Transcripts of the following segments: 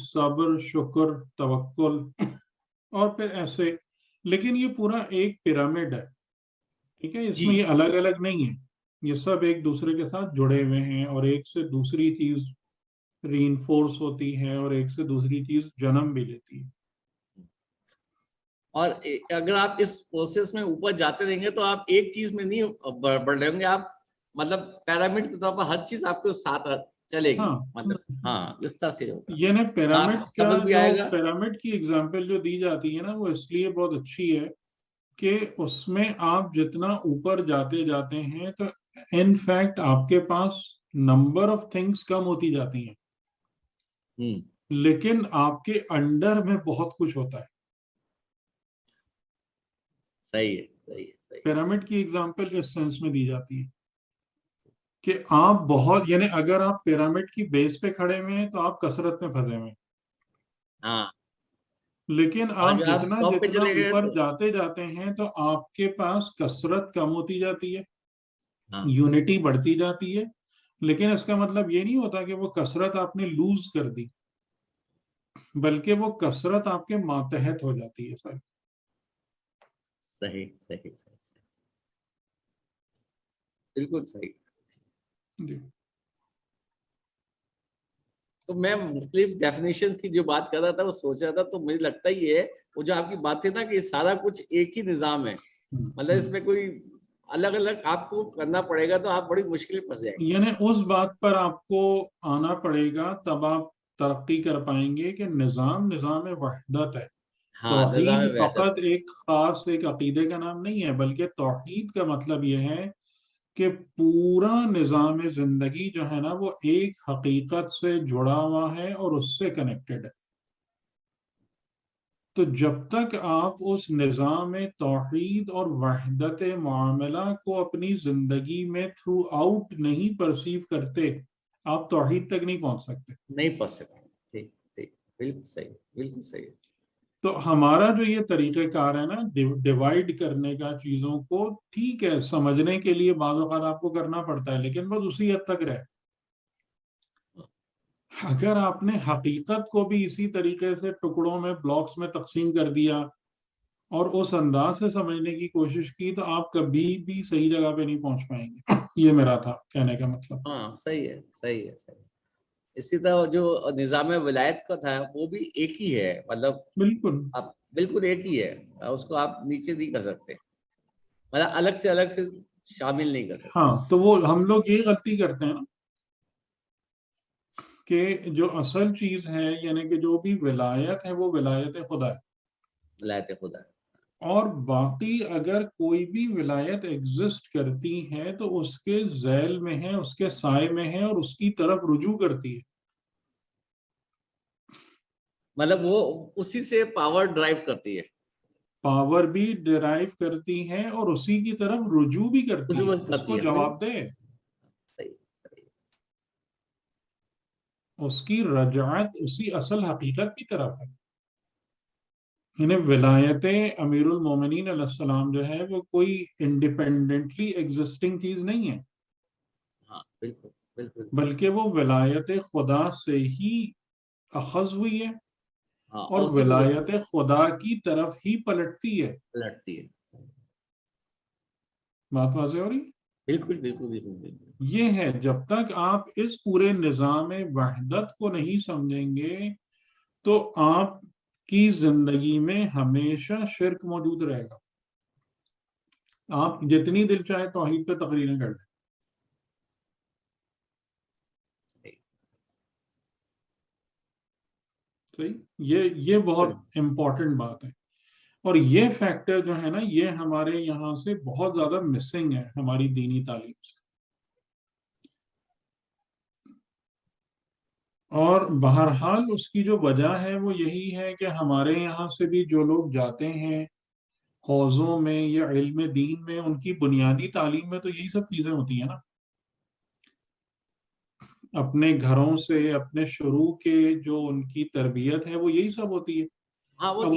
صبر، شکر، توکل، اور پھر ایسے. لیکن یہ پورا ایک پیرامڈ ہے، ٹھیک ہے. اس میں یہ الگ الگ نہیں ہے، یہ سب ایک دوسرے کے ساتھ جڑے ہوئے ہیں، اور ایک سے دوسری چیز ری انفورس ہوتی ہے، اور ایک سے دوسری چیز جنم بھی لیتی ہے. اور اگر آپ اس پروسیس میں اوپر جاتے رہیں گے تو آپ ایک چیز میں نہیں بڑھ رہے ہوں گے، آپ مطلب پیرامڈ کے طور پر ہر چیز آپ کے ساتھ چلے گی. مطلب اس طرح سے ہوگا. یعنی پیرامڈ کا صبر بھی جو آئے گا. پیرامڈ کی اگزامپل جو دی جاتی ہے نا، وہ اس لیے بہت اچھی ہے کہ اس میں آپ جتنا اوپر جاتے جاتے ہیں تو ان فیکٹ آپ کے پاس نمبر آف تھنگس کم ہوتی جاتی ہیں، لیکن آپ کے انڈر میں بہت کچھ ہوتا ہے. صحیح ہے، صحیح ہے. پیرامڈ کی اگزامپل اس سینس میں دی جاتی ہے کہ آپ بہت، یعنی اگر آپ پیرامڈ کی بیس پہ کھڑے ہوئے ہیں تو آپ کثرت میں پھنسے ہوئے ہیں. ہاں. لیکن آپ جتنا ٹاپ پہ جتنا چلے گئے اوپر تو جاتے جاتے ہیں تو آپ کے پاس کثرت کم ہوتی جاتی ہے، ہاں. یونٹی بڑھتی جاتی ہے. لیکن اس کا مطلب یہ نہیں ہوتا کہ وہ کثرت آپ نے لوز کر دی، بلکہ وہ کثرت آپ کے ماتحت ہو جاتی ہے. صحیح صحیح صحیح صحیح، بالکل صحیح. جی. تو میں مختلف ڈیفینیشنز کی جو بات کر رہا تھا وہ سوچ رہا تھا، تو مجھے لگتا ہی ہے وہ جو آپ کی بات تھی نا کہ سارا کچھ ایک ہی نظام ہے، مطلب اس میں کوئی الگ الگ آپ کو کرنا پڑے گا تو آپ بڑی مشکل پھنس جائیں گے. یعنی اس بات پر آپ کو آنا پڑے گا تب آپ ترقی کر پائیں گے کہ نظام وحدت ہے. توحید فقط ایک خاص ایک عقیدے کا نام نہیں ہے، بلکہ توحید کا مطلب یہ ہے کہ پورا نظام زندگی جو ہے نا وہ ایک حقیقت سے جڑا ہوا ہے اور اس سے کنیکٹڈ ہے. تو جب تک آپ اس نظام توحید اور وحدت معاملہ کو اپنی زندگی میں تھرو آؤٹ نہیں پرسیو کرتے، آپ توحید تک نہیں پہنچ سکتے. نہیں پہنچ سکتے. ٹھیک ٹھیک، بالکل صحیح، بالکل صحیح. تو ہمارا جو یہ طریقہ کار ہے نا ڈیوائیڈ کرنے کا چیزوں کو، ٹھیک ہے سمجھنے کے لیے بعض اوقات آپ کو کرنا پڑتا ہے، لیکن بس اسی حد تک رہے. اگر آپ نے حقیقت کو بھی اسی طریقے سے ٹکڑوں میں بلاکس میں تقسیم کر دیا اور اس انداز سے سمجھنے کی کوشش کی تو آپ کبھی بھی صحیح جگہ پہ نہیں پہنچ پائیں گے. یہ میرا تھا کہنے کا مطلب. ہاں صحیح ہے، صحیح ہے، صحیح. اسی طرح جو نظام ولایت کا تھا وہ بھی ایک ہی ہے، مطلب بالکل آپ بالکل ایک ہی ہے، اس کو آپ نیچے نہیں کر سکتے، مطلب الگ سے شامل نہیں کر سکتے. ہاں. تو وہ ہم لوگ یہ غلطی کرتے ہیں کہ جو اصل چیز ہے، یعنی کہ جو بھی ولایت ہے وہ ولایت خدا ہے. ولایت خدا ہے. اور باقی اگر کوئی بھی ولایت ایگزسٹ کرتی ہے تو اس کے ذیل میں ہے، اس کے سائے میں ہے، اور اس کی طرف رجوع کرتی ہے. مطلب وہ اسی سے پاور ڈرائیو کرتی ہے، پاور بھی ڈرائیو کرتی ہے اور اسی کی طرف رجوع بھی کرتی ہے، اس کو جواب دے. صحیح صحیح. اس کی رجعت اسی اصل حقیقت کی طرف ہے. انہیں ولایت امیر المومنین علیہ السلام جو ہے وہ کوئی انڈیپینڈنٹلی ایگزسٹنگ چیز نہیں ہے. ہاں بالکل بالکل. بلکہ وہ ولایت خدا سے ہی اخذ ہوئی ہے، ہاں اور ولایت خدا کی طرف ہی پلٹتی ہے. بات واضح ہو رہی؟ بالکل بالکل بالکل. یہ ہے جب تک آپ اس پورے نظام وحدت کو نہیں سمجھیں گے تو آپ کی زندگی میں ہمیشہ شرک موجود رہے گا. آپ جتنی دل چاہے توحید پہ تقریریں کر لیں. یہ بہت امپورٹنٹ بات ہے. اور یہ فیکٹر جو ہے نا یہ ہمارے یہاں سے بہت زیادہ مسنگ ہے ہماری دینی تعلیم سے. اور بہرحال اس کی جو وجہ ہے وہ یہی ہے کہ ہمارے یہاں سے بھی جو لوگ جاتے ہیں حوضوں میں یا علم دین میں، ان کی بنیادی تعلیم میں تو یہی سب چیزیں ہوتی ہیں نا. اپنے گھروں سے اپنے شروع کے جو ان کی تربیت ہے وہ یہی سب ہوتی ہے. اب ان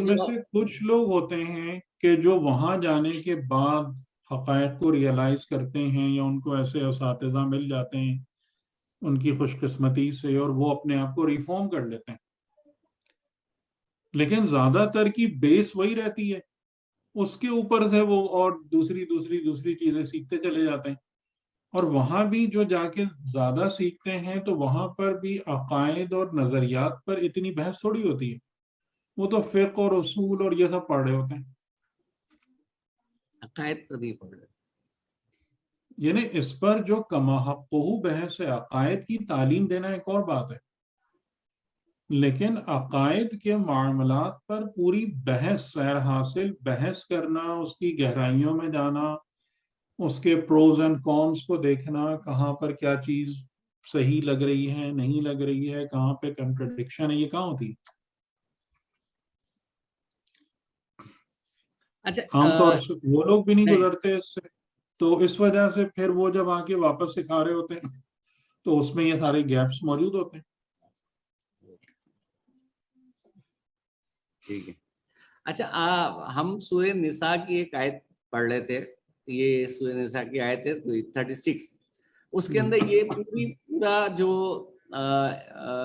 میں سے کچھ لوگ ہوتے ہیں کہ جو وہاں جانے کے بعد حقائق کو ریئلائز کرتے ہیں، یا ان کو ایسے اساتذہ مل جاتے ہیں ان کی خوش قسمتی سے اور وہ اپنے آپ کو ریفارم کر لیتے ہیں. لیکن زیادہ تر کی بیس وہی رہتی ہے, اس کے اوپر سے وہ اور دوسری چیزیں سیکھتے چلے جاتے ہیں. اور وہاں بھی جو جا کے زیادہ سیکھتے ہیں تو وہاں پر بھی عقائد اور نظریات پر اتنی بحث تھوڑی ہوتی ہے, وہ تو فقہ اور اصول اور یہ سب پڑھ رہے ہوتے ہیں. عقائد تو نہیں پڑھ رہے, یعنی اس پر جو کما حقہ بحث ہے, عقائد کی تعلیم دینا ایک اور بات ہے, لیکن عقائد کے معاملات پر پوری بحث, سیر حاصل بحث کرنا, اس کی گہرائیوں میں جانا, اس کے پروز اینڈ کونس کو دیکھنا, کہاں پر کیا چیز صحیح لگ رہی ہے, نہیں لگ رہی ہے, کہاں پہ کنٹرڈکشن ہے, یہ کہاں ہوتی ہے اچھا عام طور سے. وہ لوگ بھی نہیں نہیں گزرتے اس سے, تو اس وجہ سے پھر وہ جب آ کے واپس سکھا رہے ہوتے ہیں تو اس میں یہ سارے گیپس موجود ہوتے ہیں. ٹھیک ہے. اچھا ہم سورہ نساء کی ایک آیت پڑھ رہے تھے, یہ سورہ نساء کی آیت ہے 36, اس کے اندر یہ پورا جو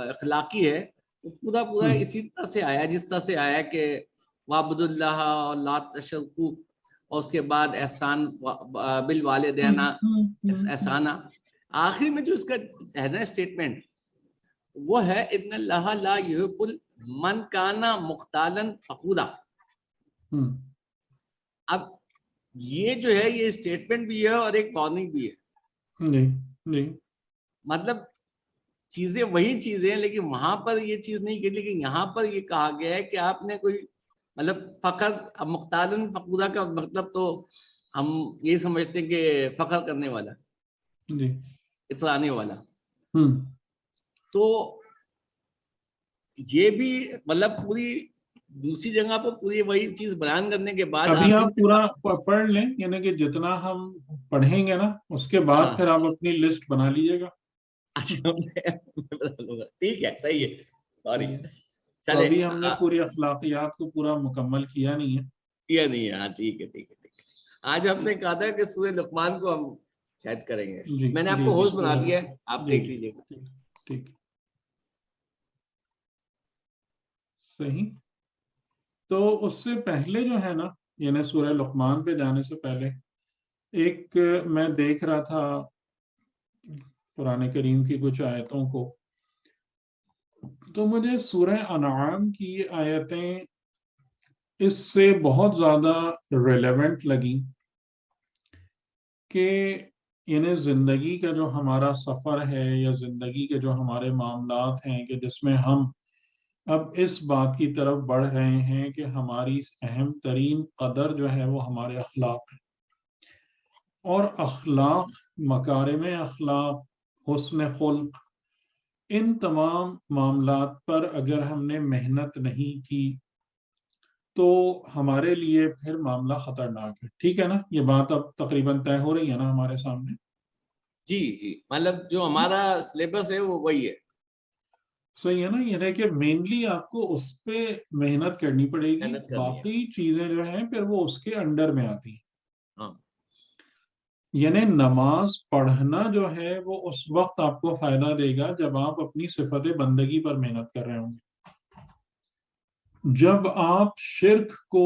اخلاقی ہے وہ پورا اسی طرح سے آیا جس طرح سے آیا کہ وَاعْبُدُوا اللَّهَ اور لا تشرکوا, اور اس کے بعد احسان بالوالدین احسانہ. آخر میں جو اس کا ہے نا اسٹیٹمنٹ وہ ہے ان اللہ لا یحب من کان مختالا فخورا. اب یہ جو ہے یہ اسٹیٹمنٹ بھی ہے اور ایک وارننگ بھی ہے. مطلب چیزیں وہی چیزیں ہیں لیکن وہاں پر یہ چیز نہیں کی, لیکن یہاں پر یہ کہا گیا ہے کہ آپ نے کوئی مطلب فخر, اب مختالا فخورا کا مطلب تو ہم یہ سمجھتے ہیں کہ فخر کرنے والا, اترانے والا. تو یہ بھی مطلب پوری دوسری جگہ پر پوری وہی چیز بیان کرنے کے بعد ابھی آپ پورا پڑھ لیں, یعنی کہ جتنا ہم پڑھیں گے نا اس کے بعد پھر آپ اپنی لسٹ بنا لیجئے گا. اچھا ٹھیک ہے, صحیح ہے, سوری. تو ابھی ہم نے پوری اخلاقیات کو پورا مکمل کیا نہیں ہے. کیا نہیں ہے, ہاں ٹھیک ہے ٹھیک ہے ٹھیک ہے. آج ہم نے کہا تھا کہ سورہ لقمان کو ہم شاید کریں گے, میں نے آپ کو ہوسٹ بنا دیا ہے, آپ دیکھ لیجئے گا. ٹھیک, صحیح. تو اس سے پہلے جو ہے نا, یعنی سورہ لقمان پہ جانے سے پہلے ایک میں دیکھ رہا تھا قرآن کریم کی کچھ آیتوں کو, تو مجھے سورہ انعام کی آیتیں اس سے بہت زیادہ ریلیونٹ لگیں کہ یعنی زندگی کا جو ہمارا سفر ہے یا زندگی کے جو ہمارے معاملات ہیں کہ جس میں ہم اب اس بات کی طرف بڑھ رہے ہیں کہ ہماری اہم ترین قدر جو ہے وہ ہمارے اخلاق ہے, اور اخلاق, مکارم اخلاق, حسن خلق, ان تمام معاملات پر اگر ہم نے محنت نہیں کی تو ہمارے لیے پھر معاملہ خطرناک ہے. ٹھیک ہے نا, یہ بات اب تقریباً طے ہو رہی ہے نا ہمارے سامنے. جی جی, مطلب جو ہمارا سلیبس ہے وہ وہی ہے. صحیح ہے نا, یہ ہے کہ مینلی آپ کو اس پہ محنت کرنی پڑے گی, باقی چیزیں جو ہیں پھر وہ اس کے انڈر میں آتی ہیں. یعنی نماز پڑھنا جو ہے وہ اس وقت آپ کو فائدہ دے گا جب آپ اپنی صفت بندگی پر محنت کر رہے ہوں گے, جب آپ شرک کو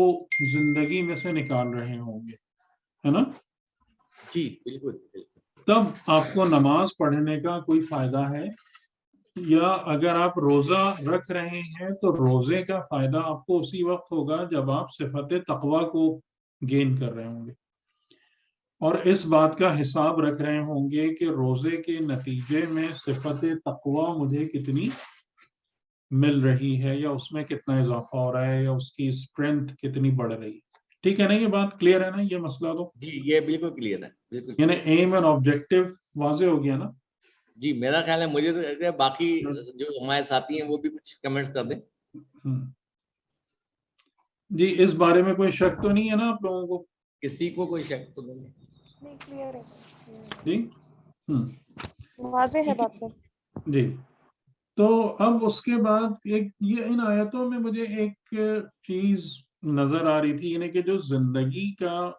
زندگی میں سے نکال رہے ہوں گے, ہے نا. جی بالکل, تب آپ کو نماز پڑھنے کا کوئی فائدہ ہے. یا اگر آپ روزہ رکھ رہے ہیں تو روزے کا فائدہ آپ کو اسی وقت ہوگا جب آپ صفت تقوی کو گین کر رہے ہوں گے اور اس بات کا حساب رکھ رہے ہوں گے کہ روزے کے نتیجے میں صفت تقوی مجھے کتنی مل رہی ہے, یا اس میں کتنا اضافہ ہو رہا ہے, یا اس کی اسٹرینتھ کتنی بڑھ رہی ہے. ٹھیک ہے نا, یہ بات کلیئر ہے نا, یہ مسئلہ تو جی یہ بالکل کلیئر ہے, بالکل. یعنی ایم اور آبجیکٹو واضح ہو گیا نا. جی میرا خیال ہے, مجھے تو باقی جو ہمارے ساتھی ہیں وہ بھی کچھ کمنٹس کر دیں. جی اس بارے میں کوئی شک تو نہیں ہے نا آپ لوگوں کو؟ کسی کو کوئی شک تو نہیں کلیئر ہے جی واضح ہے بات سر. جی, تو اب اس کے بعد یہ ان آیتوں میں مجھے ایک چیز نظر آ رہی تھی, یعنی کہ جو زندگی کا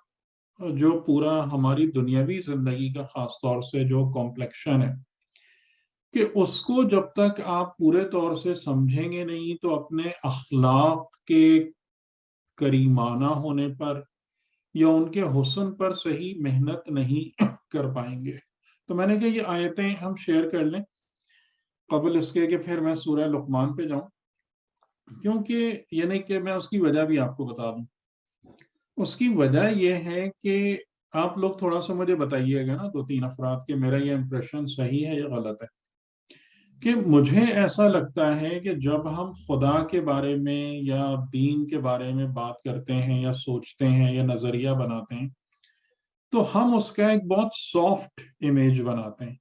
جو پورا ہماری دنیاوی زندگی کا خاص طور سے جو کمپلیکشن ہے کہ اس کو جب تک آپ پورے طور سے سمجھیں گے نہیں تو اپنے اخلاق کے کریمانہ ہونے پر یا ان کے حسن پر صحیح محنت نہیں کر پائیں گے. تو میں نے کہا یہ آیتیں ہم شیئر کر لیں قبل اس کے کہ پھر میں سورہ لقمان پہ جاؤں، کیونکہ یعنی کہ میں اس کی وجہ بھی آپ کو بتا دوں. اس کی وجہ یہ ہے کہ آپ لوگ تھوڑا سا مجھے بتائیے گا نا 2-3 افراد کہ میرا یہ امپریشن صحیح ہے یا غلط ہے. کہ مجھے ایسا لگتا ہے کہ جب ہم خدا کے بارے میں یا دین کے بارے میں بات کرتے ہیں یا سوچتے ہیں یا نظریہ بناتے ہیں تو ہم اس کا ایک بہت سافٹ امیج بناتے ہیں.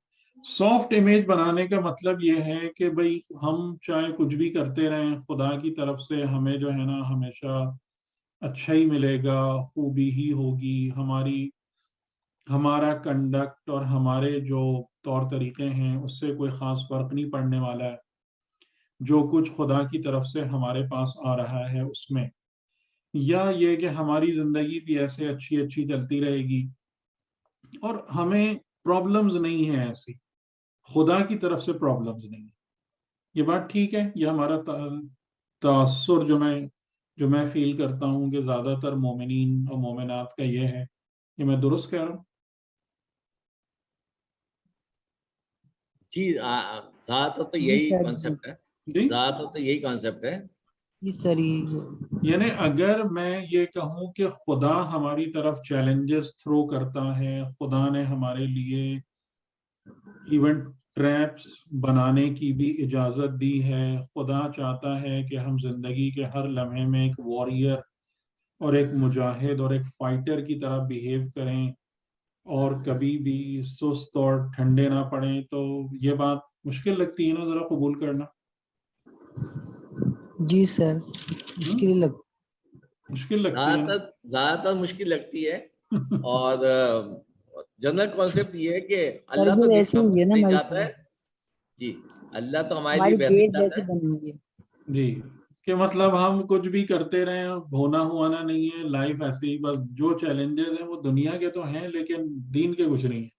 سافٹ امیج بنانے کا مطلب یہ ہے کہ بھئی ہم چاہے کچھ بھی کرتے رہیں خدا کی طرف سے ہمیں جو ہے نا ہمیشہ اچھا ہی ملے گا، خوبی ہی ہوگی، ہمارا کنڈکٹ اور ہمارے جو طور طریقے ہیں اس سے کوئی خاص فرق نہیں پڑنے والا ہے، جو کچھ خدا کی طرف سے ہمارے پاس آ رہا ہے اس میں، یا یہ کہ ہماری زندگی بھی ایسے اچھی اچھی چلتی رہے گی اور ہمیں پرابلمز نہیں ہیں ایسی، خدا کی طرف سے پرابلمز نہیں. یہ بات ٹھیک ہے؟ یہ ہمارا تاثر جو میں فیل کرتا ہوں کہ زیادہ تر مومنین اور مومنات کا یہ ہے. یہ میں درست کہہ رہا ہوں؟ جی زیادہ تر تو یہی کانسیپٹ ہے. زیادہ تر تو یہی کانسیپٹ ہے. یعنی اگر میں یہ کہوں کہ خدا ہماری طرف چیلنجز تھرو کرتا ہے، خدا نے ہمارے لیے ایونٹ ٹریپس بنانے کی بھی اجازت دی ہے، خدا چاہتا ہے کہ ہم زندگی کے ہر لمحے میں ایک واریر اور ایک مجاہد اور ایک فائٹر کی طرح بیہیو کریں اور کبھی بھی سست اور ٹھنڈے نہ پڑیں، تو یہ بات مشکل لگتی ہے نا ذرا قبول کرنا. جی سر مشکل لگتی ہے. زیادہ تر مشکل لگتی ہے. اور جنرل کانسیپٹ یہ ہے کہ اللہ تو بہترین چاہتا ہے. جی اللہ تو ہمارے لیے بہترین چاہتا ہے. جی کہ مطلب ہم کچھ بھی کرتے رہے، ہونا ہوانا نہیں ہے، لائف ایسے ہی، بس جو چیلنجز ہیں وہ دنیا کے تو ہیں لیکن دین کے کچھ نہیں ہیں.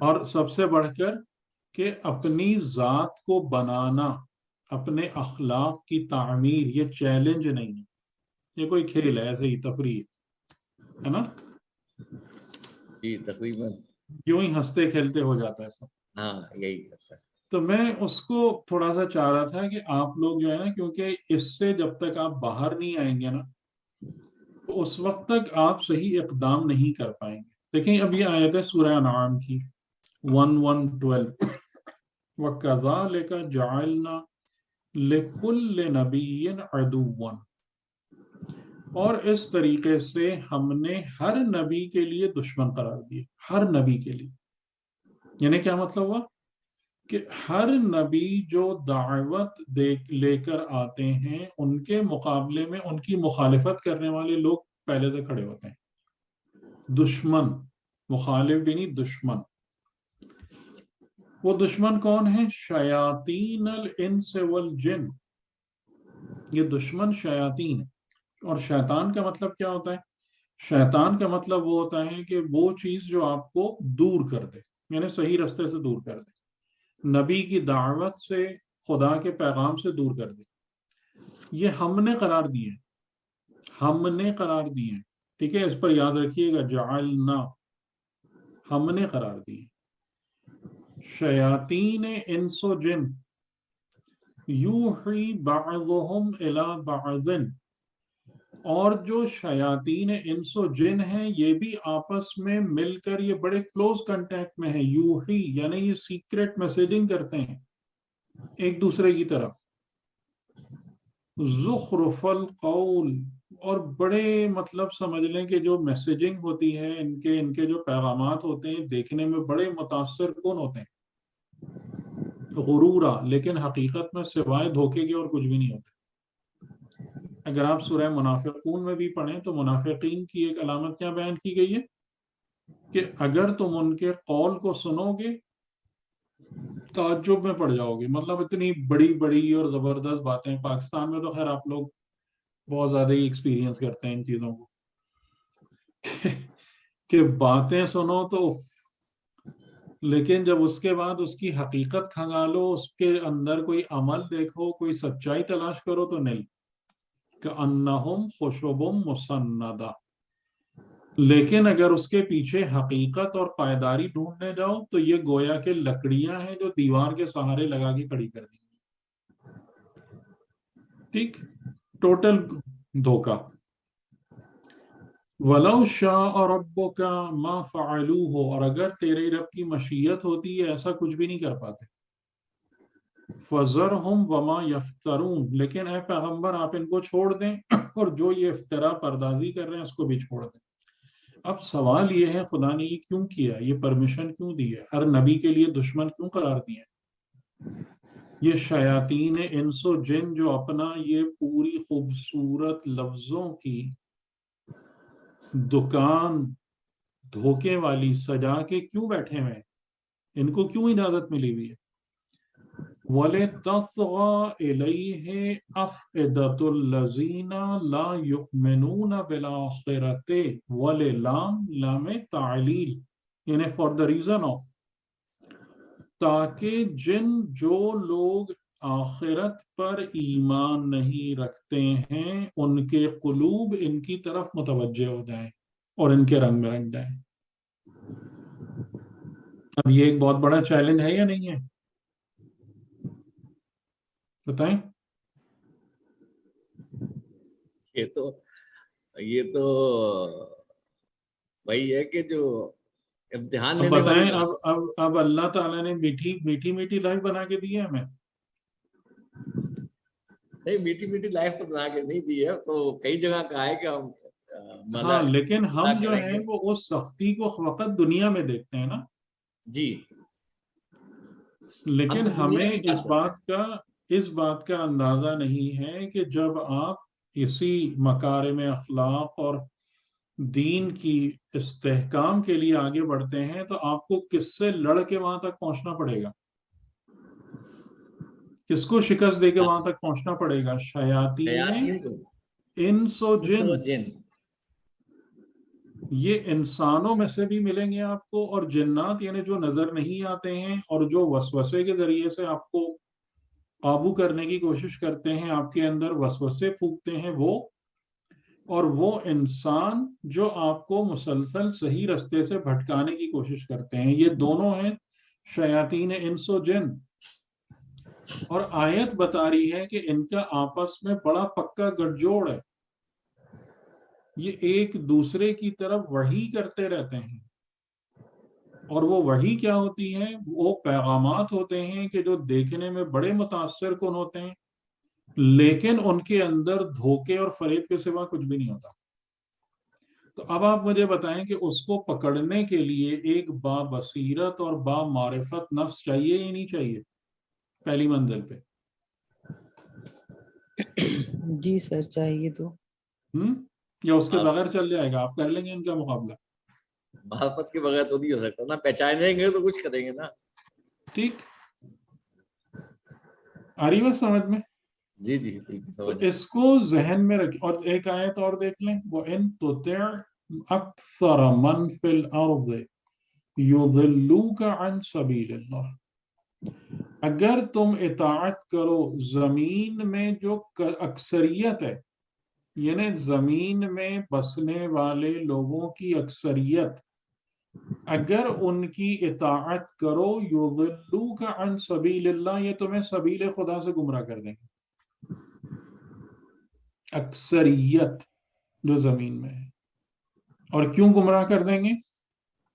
اور سب سے بڑھ کر کہ اپنی ذات کو بنانا، اپنے اخلاق کی تعمیر، یہ چیلنج نہیں ہے، یہ کوئی کھیل ہے، ایسے ہی تفریح ہے نا. جی تقریباً یوں ہی ہنستے کھیلتے ہو جاتا ہے سب. ہاں یہی کرتا ہے. تو میں اس کو تھوڑا سا چاہ رہا تھا کہ آپ لوگ جو ہے نا، کیونکہ اس سے جب تک آپ باہر نہیں آئیں گے نا تو اس وقت تک آپ صحیح اقدام نہیں کر پائیں گے. دیکھیں اب یہ آیت ہے سورہ انعام کی 1:12 وَكَذَلِكَ جَعَلْنَا لِكُلِّ نَبِيٍّ عَدُوًّا، اور اس طریقے سے ہم نے ہر نبی کے لیے دشمن قرار دیا. ہر نبی کے لیے یعنی کیا مطلب ہوا کہ ہر نبی جو دعوت لے کر آتے ہیں ان کے مقابلے میں ان کی مخالفت کرنے والے لوگ پہلے سے کھڑے ہوتے ہیں. دشمن، مخالف بھی نہیں، دشمن. وہ دشمن کون ہے؟ شیاطین الانس والجن. یہ دشمن شیاطین ہے. اور شیطان کا مطلب کیا ہوتا ہے؟ شیطان کا مطلب وہ ہوتا ہے کہ وہ چیز جو آپ کو دور کر دے، یعنی صحیح رستے سے دور کر دے، نبی کی دعوت سے، خدا کے پیغام سے دور کر دے. یہ ہم نے قرار دیے، ہم نے قرار دیے. ٹھیک ہے، اس پر یاد رکھیے گا، جعلنا، ہم نے قرار دیے. شیاطین انس و جن یوحی بعضهم الی بعض، اور جو شیاطین انس و جن ہیں یہ بھی آپس میں مل کر یہ بڑے کلوز کنٹیکٹ میں ہیں. یوحی یعنی یہ سیکریٹ میسیجنگ کرتے ہیں ایک دوسرے کی طرف. زخرف القول، اور بڑے مطلب سمجھ لیں کہ جو میسیجنگ ہوتی ہے ان کے جو پیغامات ہوتے ہیں دیکھنے میں بڑے متاثر کن ہوتے ہیں، غرورا، لیکن حقیقت میں سوائے دھوکے کے اور کچھ بھی نہیں ہوتے. اگر آپ سورہ منافقون میں بھی پڑھیں تو منافقین کی ایک علامت کیا بیان کی گئی ہے کہ اگر تم ان کے قول کو سنو گے تعجب میں پڑ جاؤ گے. مطلب اتنی بڑی بڑی اور زبردست باتیں. پاکستان میں تو خیر آپ لوگ بہت زیادہ ہی ایکسپیرینس کرتے ہیں ان چیزوں کو کہ باتیں سنو تو لیکن جب اس کے بعد اس کی حقیقت کھنگالو، اس کے اندر کوئی عمل دیکھو، کوئی سچائی تلاش کرو تو نہیں. کأنہم خشب مسندہ. لیکن اگر اس کے پیچھے حقیقت اور پائیداری ڈھونڈنے جاؤ تو یہ گویا کہ لکڑیاں ہیں جو دیوار کے سہارے لگا کے کھڑی کر دی. ٹھیک، ٹوٹل دھوکا. وَلَوْ شَاءَ رَبُّكَ مَا فَعَلُوهُ. اور اگر تیرے رب کی مشیت ہوتی ہے ایسا کچھ بھی نہیں کر پاتے. فَذَرْهُمْ وَمَا يَفْتَرُونَ. لیکن اے پیغمبر آپ ان کو چھوڑ دیں اور جو یہ افترا پردازی کر رہے ہیں اس کو بھی چھوڑ دیں. اب سوال یہ ہے خدا نے یہ کیوں کیا، یہ پرمیشن کیوں دی ہے، ہر نبی کے لیے دشمن کیوں قرار دیا ہے؟ یہ شیاطین انس و جن جو اپنا یہ پوری خوبصورت لفظوں کی دکان دھوکے والی سجا کے کیوں بیٹھے ہوئے ہیں؟ ان کو کیوں اجازت ملی ہوئی ہے؟ وَلِتَصْغَى إِلَيْهِ أَفْئِدَةُ الَّذِينَ لَا يُؤْمِنُونَ بِالْآخِرَةِ وَلِلَام لام تعلیل، یعنی for the reason of، تاکہ جو لوگ آخرت پر ایمان نہیں رکھتے ہیں ان کے قلوب ان کی طرف متوجہ ہو جائیں اور ان کے رنگ میں رنگ جائیں. اب یہ ایک بہت بڑا چیلنج ہے یا نہیں ہے؟ بتائیں. یہ تو وہی ہے کہ جو امتحان اب لینے والی بتائیں، اب اللہ تعالیٰ نے میٹھی لائف بنا کے دی ہے ہمیں. نہیں، میٹھی لائف تو بنا کے نہیں دی ہے، تو کئی جگہ کہا ہے کہ ہم ہاں لیکن ہم جو ہیں وہ اس سختی کو فقط دنیا میں دیکھتے ہیں نا جی. لیکن ہمیں اس بات کا اندازہ نہیں ہے کہ جب آپ اسی مکارم اخلاق اور دین کی استحکام کے لیے آگے بڑھتے ہیں تو آپ کو کس سے لڑ کے وہاں تک پہنچنا پڑے گا، کس کو شکست دے کے وہاں تک پہنچنا پڑے گا؟ شیاطین انس و جن. یہ انسانوں میں سے بھی ملیں گے آپ کو، اور جنات یعنی جو نظر نہیں آتے ہیں اور جو وسوسے کے ذریعے سے آپ کو قابو کرنے کی کوشش کرتے ہیں، آپ کے اندر وسوسے پھونکتے ہیں وہ، اور وہ انسان جو آپ کو مسلسل صحیح رستے سے بھٹکانے کی کوشش کرتے ہیں. یہ دونوں ہیں شیاطین انس و جن. اور آیت بتا رہی ہے کہ ان کا آپس میں بڑا پکا گٹھ جوڑ ہے. یہ ایک دوسرے کی طرف وحی کرتے رہتے ہیں، اور وہ وحی کیا ہوتی ہے؟ وہ پیغامات ہوتے ہیں کہ جو دیکھنے میں بڑے متاثر کن ہوتے ہیں لیکن ان کے اندر دھوکے اور فریب کے سوا کچھ بھی نہیں ہوتا. تو اب آپ مجھے بتائیں کہ اس کو پکڑنے کے لیے ایک با بصیرت اور با معرفت نفس چاہیے یا نہیں چاہیے پہلی منزل پہ؟ جی سر چاہیے. تو یا اس کے بغیر چل جائے گا؟ آپ کر لیں گے ان کا مقابلہ؟ معرفت کے بغیر تو نہیں ہو سکتا نا، پہچانیں گے تو کچھ کریں گے نا. ٹھیک، آ رہی بات سمجھ میں؟ جی جی اس کو ذہن میں رکھیں. اور ایک آیت اور دیکھ لیں، وَإِن تُطِعْ أَكْثَرَ مَنْ فِي الْأَرْضِ يُضِلُّوكَ عَنْ سَبِيلِ اللَّهِ. اگر تم اطاعت کرو زمین میں جو اکثریت ہے، یعنی زمین میں بسنے والے لوگوں کی اکثریت، اگر ان کی اطاعت کرو یضلوک عن سبیل اللہ، یہ تمہیں سبیل خدا سے گمراہ کر دیں گے. اکثریت جو زمین میں ہے. اور کیوں گمراہ کر دیں گے؟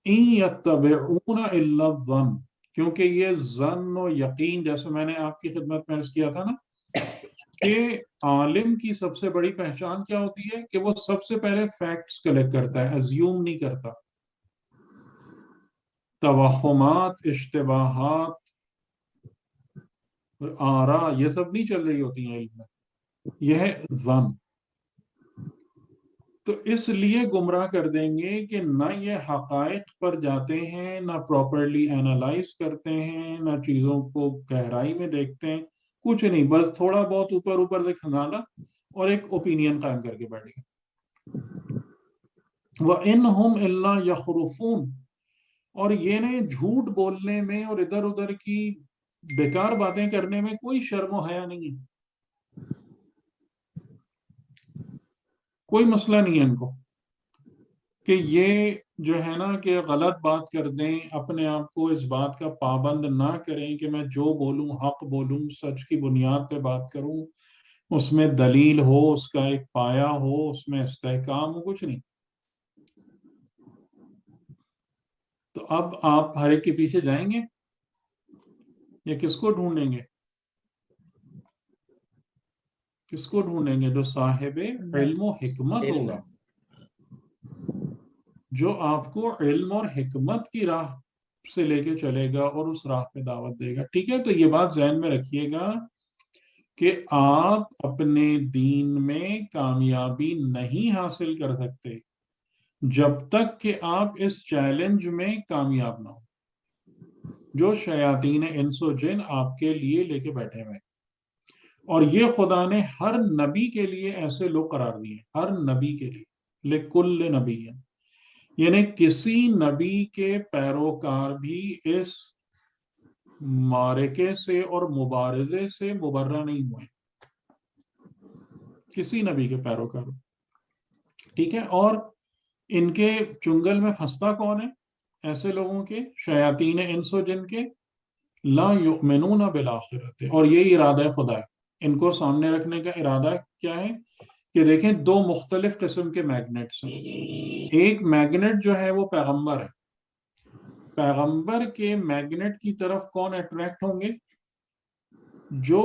ان یتبعون الا الظن، کیونکہ یہ ظن و یقین، جیسے میں نے آپ کی خدمت میں عرض کیا تھا نا کہ عالم کی سب سے بڑی پہچان کیا ہوتی ہے کہ وہ سب سے پہلے فیکٹس کلیکٹ کرتا ہے، ازیوم نہیں کرتا. توہمات، اشتباہات، آراء یہ سب نہیں چل رہی ہوتی ہیں علم میں، یہ ہے ظن. تو اس لیے گمراہ کر دیں گے کہ نہ یہ حقائق پر جاتے ہیں، نہ پراپرلی اینالائز کرتے ہیں، نہ چیزوں کو گہرائی میں دیکھتے ہیں، کچھ نہیں، بس تھوڑا بہت اوپر سے کھنگالا اور ایک اوپینین قائم کر کے بیٹھ گئے. وَإِنْهُمْ إِلَّا يَخْرُصُونَ. اور یہ نے جھوٹ بولنے میں اور ادھر ادھر کی بیکار باتیں کرنے میں کوئی شرم و حیا نہیں ہے، کوئی مسئلہ نہیں ہے ان کو کہ یہ جو ہے نا کہ غلط بات کر دیں، اپنے آپ کو اس بات کا پابند نہ کریں کہ میں جو بولوں حق بولوں، سچ کی بنیاد پہ بات کروں، اس میں دلیل ہو، اس کا ایک پایا ہو، اس میں استحکام ہو، کچھ نہیں۔ تو اب آپ ہر ایک کے پیچھے جائیں گے یا کس کو ڈھونڈیں گے؟ کس کو ڈھونڈیں گے؟ جو صاحب علم و حکمت ہوگا، جو آپ کو علم اور حکمت کی راہ سے لے کے چلے گا اور اس راہ پہ دعوت دے گا۔ ٹھیک ہے، تو یہ بات ذہن میں رکھیے گا کہ آپ اپنے دین میں کامیابی نہیں حاصل کر سکتے جب تک کہ آپ اس چیلنج میں کامیاب نہ ہو جو شیاطین انس و جن آپ کے لیے لے کے بیٹھے ہوئے۔ اور یہ خدا نے ہر نبی کے لیے ایسے لوگ قرار دیے، ہر نبی کے لیے، لکل نبی، یعنی کسی نبی کے پیروکار بھی اس معرکے سے اور مبارزے سے مبرہ نہیں ہوئے، کسی نبی کے پیروکار۔ ٹھیک ہے، اور ان کے چنگل میں پھنستا کون ہے؟ ایسے لوگوں کے، شیاطین انس و جن کے، لا یؤمنون بالآخرت، اور یہی ارادہ خدا ہے۔ ان کو سامنے رکھنے کا ارادہ کیا ہے کہ دیکھیں دو مختلف قسم کے میگنیٹس ہیں۔ ایک میگنیٹ جو ہے وہ پیغمبر ہے، پیغمبر کے میگنیٹ کی طرف کون اٹریکٹ ہوں گے؟ جو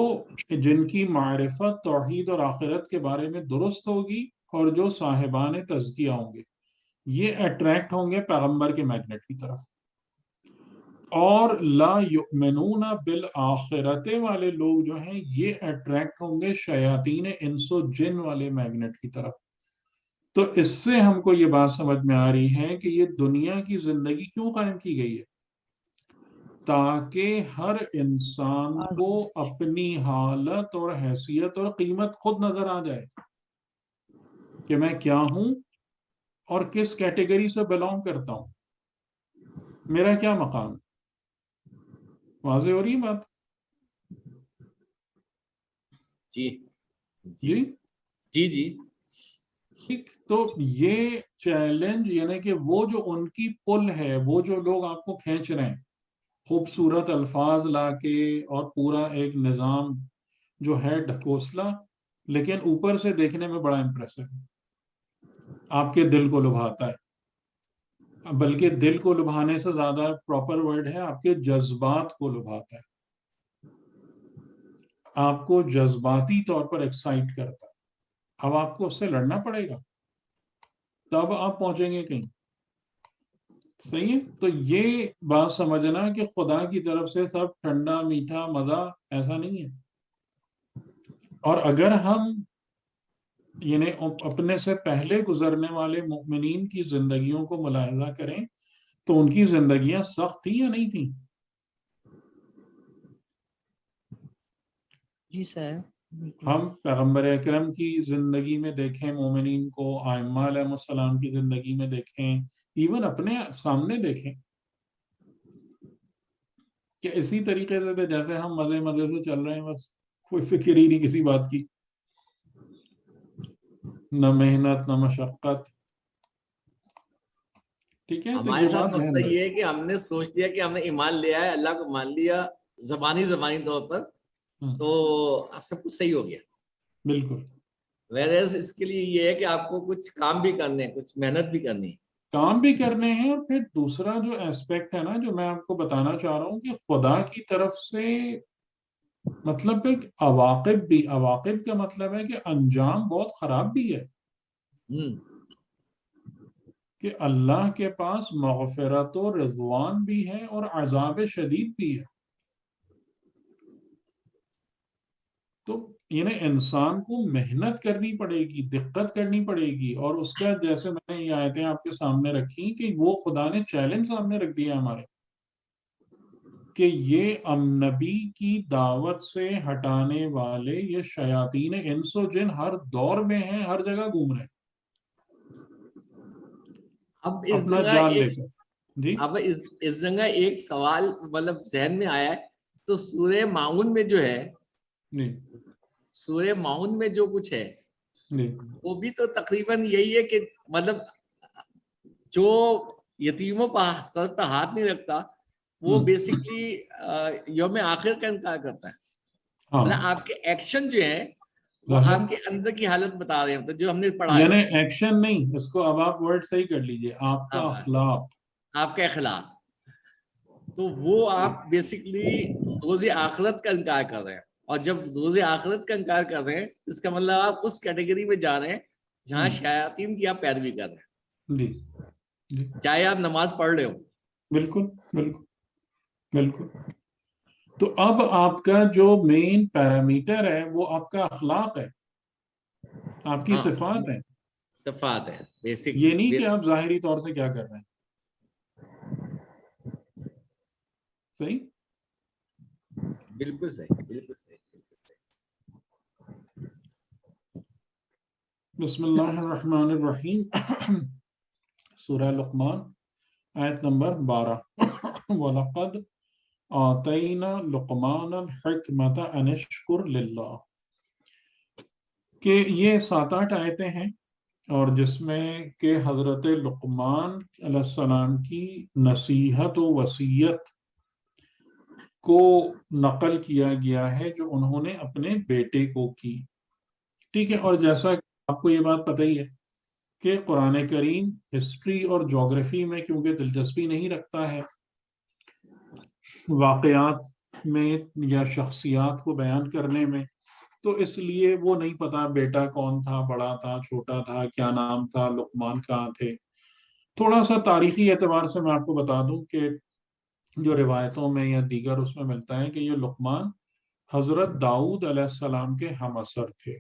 جن کی معرفت توحید اور آخرت کے بارے میں درست ہوگی اور جو صاحبان تزکیہ ہوں گے، یہ اٹریکٹ ہوں گے پیغمبر کے میگنیٹ کی طرف۔ اور لا یؤمنون بالآخرت والے لوگ جو ہیں یہ اٹریکٹ ہوں گے شیاطین انس و جن والے میگنیٹ کی طرف۔ تو اس سے ہم کو یہ بات سمجھ میں آ رہی ہے کہ یہ دنیا کی زندگی کیوں قائم کی گئی ہے؟ تاکہ ہر انسان کو اپنی حالت اور حیثیت اور قیمت خود نظر آ جائے کہ میں کیا ہوں اور کس کیٹیگری سے بلونگ کرتا ہوں، میرا کیا مقام ہے۔ واضح ہو رہی ہے بات؟ جی جی جی جی ٹھیک، تو یہ چیلنج یعنی کہ وہ جو ان کی پل ہے، وہ جو لوگ آپ کو کھینچ رہے ہیں خوبصورت الفاظ لا کے اور پورا ایک نظام جو ہے ڈھکوسلا، لیکن اوپر سے دیکھنے میں بڑا امپریسو ہے، آپ کے دل کو لبھاتا ہے، بلکہ دل کو لبھانے سے زیادہ پراپر ورڈ ہے آپ کے جذبات کو لبھاتا ہے، آپ کو جذباتی طور پر ایکسائٹ کرتا ہے۔ اب آپ کو اس سے لڑنا پڑے گا، تب آپ پہنچیں گے کہیں۔ صحیح ہے، تو یہ بات سمجھنا کہ خدا کی طرف سے سب ٹھنڈا میٹھا مزہ ایسا نہیں ہے۔ اور اگر ہم یعنی اپنے سے پہلے گزرنے والے مؤمنین کی زندگیوں کو ملاحظہ کریں تو ان کی زندگیاں سخت تھیں یا نہیں تھیں؟ جی سر، ہم پیغمبر اکرم کی زندگی میں دیکھیں، مومنین کو، ائمہ علیہ السلام کی زندگی میں دیکھیں، ایون اپنے سامنے دیکھیں کہ اسی طریقے سے جیسے ہم مزے مزے سے چل رہے ہیں، بس کوئی فکر ہی نہیں کسی بات کی، نہ محنت نہ مشقت۔ ٹھیک ہے، تو ہمارے یہ ساتھ بات ذہن مسئلہ میں یہ ہے کہ ہم نے سوچ لیا کہ ہم نے ایمان لیا ہے، اللہ کو مان لیا زبانی طور پر، تو سب کچھ صحیح ہو گیا۔ بالکل، ویریز اس کے لیے یہ ہے کہ آپ کو کچھ کام بھی کرنے ہیں، کچھ محنت بھی کرنی ہے، کام بھی کرنے ہیں۔ اور پھر دوسرا جو ایسپیکٹ ہے نا جو میں آپ کو بتانا چاہ رہا ہوں کہ خدا کی طرف سے مطلب ایک عواقب کا مطلب ہے کہ انجام بہت خراب بھی ہے، کہ اللہ کے پاس مغفرت و رضوان بھی ہے اور عذاب شدید بھی ہے۔ تو یعنی انسان کو محنت کرنی پڑے گی، دقت کرنی پڑے گی، اور اس کا جیسے میں نے یہ آیتیں آپ کے سامنے رکھی کہ وہ خدا نے چیلنج سامنے رکھ دیا ہمارے کہ یہ نبی کی دعوت سے ہٹانے والے یہ شیاطین انس و جن ہر دور میں ہیں، ہر جگہ گھوم رہے ہیں اب اس اپنا جگہ جال لے ایک کر۔ جی اب اس جگہ ایک سوال مطلب ذہن میں آیا ہے، تو سورہ ماؤن میں جو ہے، جی سورہ ماؤن میں جو کچھ ہے جی وہ بھی تو تقریباً یہی ہے کہ مطلب جو یتیموں پر سر پہ ہاتھ نہیں رکھتا وہ بیسکلی یوم آخر کا انکار کرتا ہے. ہاں مطلب آپ کے ایکشن جو ہیں وہ ظاہر آپ کے اندر کی حالت بتا رہے ہیں، تو جو ہم نے پڑھا ہے یعنی ایکشن نہیں، اس کو اب آپ ورڈ صحیح کر لیجئے، آپ کا اخلاق، آپ کا اخلاق، تو وہ آپ بیسکلی روز آخرت کا انکار کر رہے ہیں. اور جب روز آخرت کا انکار کر رہے ہیں اس کا مطلب آپ اس کیٹیگری میں جا رہے ہیں جہاں شیاطین کی آپ پیروی کر رہے ہیں، جی جی چاہے آپ نماز پڑھ رہے ہو. بالکل بالکل بالکل. تو اب آپ کا جو مین پیرامیٹر ہے وہ آپ کا اخلاق ہے، آپ کی ہاں صفات ہیں. صفات ہے یہ نہیں بیسکلی. کہ آپ ظاہری طور سے کیا کر رہے ہیں. صحیح. بالکل صحیح، بالکل صحیح. بسم اللہ الرحمن الرحیم. سورہ لقمان آیت نمبر 12. وَلَقَدْ آتَيْنَا لُقْمَانَ الْحِكْمَةَ أَنِ اشْكُرْ لِلَّهِ، کہ یہ 7-8 آیتیں ہیں اور جس میں کہ حضرت لقمان علیہ السلام کی نصیحت و وصیت کو نقل کیا گیا ہے جو انہوں نے اپنے بیٹے کو کی. ٹھیک ہے. اور جیسا آپ کو یہ بات پتہ ہی ہے کہ قرآن کریم ہسٹری اور جغرافی میں کیونکہ دلچسپی نہیں رکھتا ہے، واقعات میں یا شخصیات کو بیان کرنے میں، تو اس لیے وہ نہیں پتا بیٹا کون تھا، بڑا تھا، چھوٹا تھا، کیا نام تھا، لقمان کہاں تھے. تھوڑا سا تاریخی اعتبار سے میں آپ کو بتا دوں کہ جو روایتوں میں یا دیگر اس میں ملتا ہے کہ یہ لقمان حضرت داؤد علیہ السلام کے ہم عصر تھے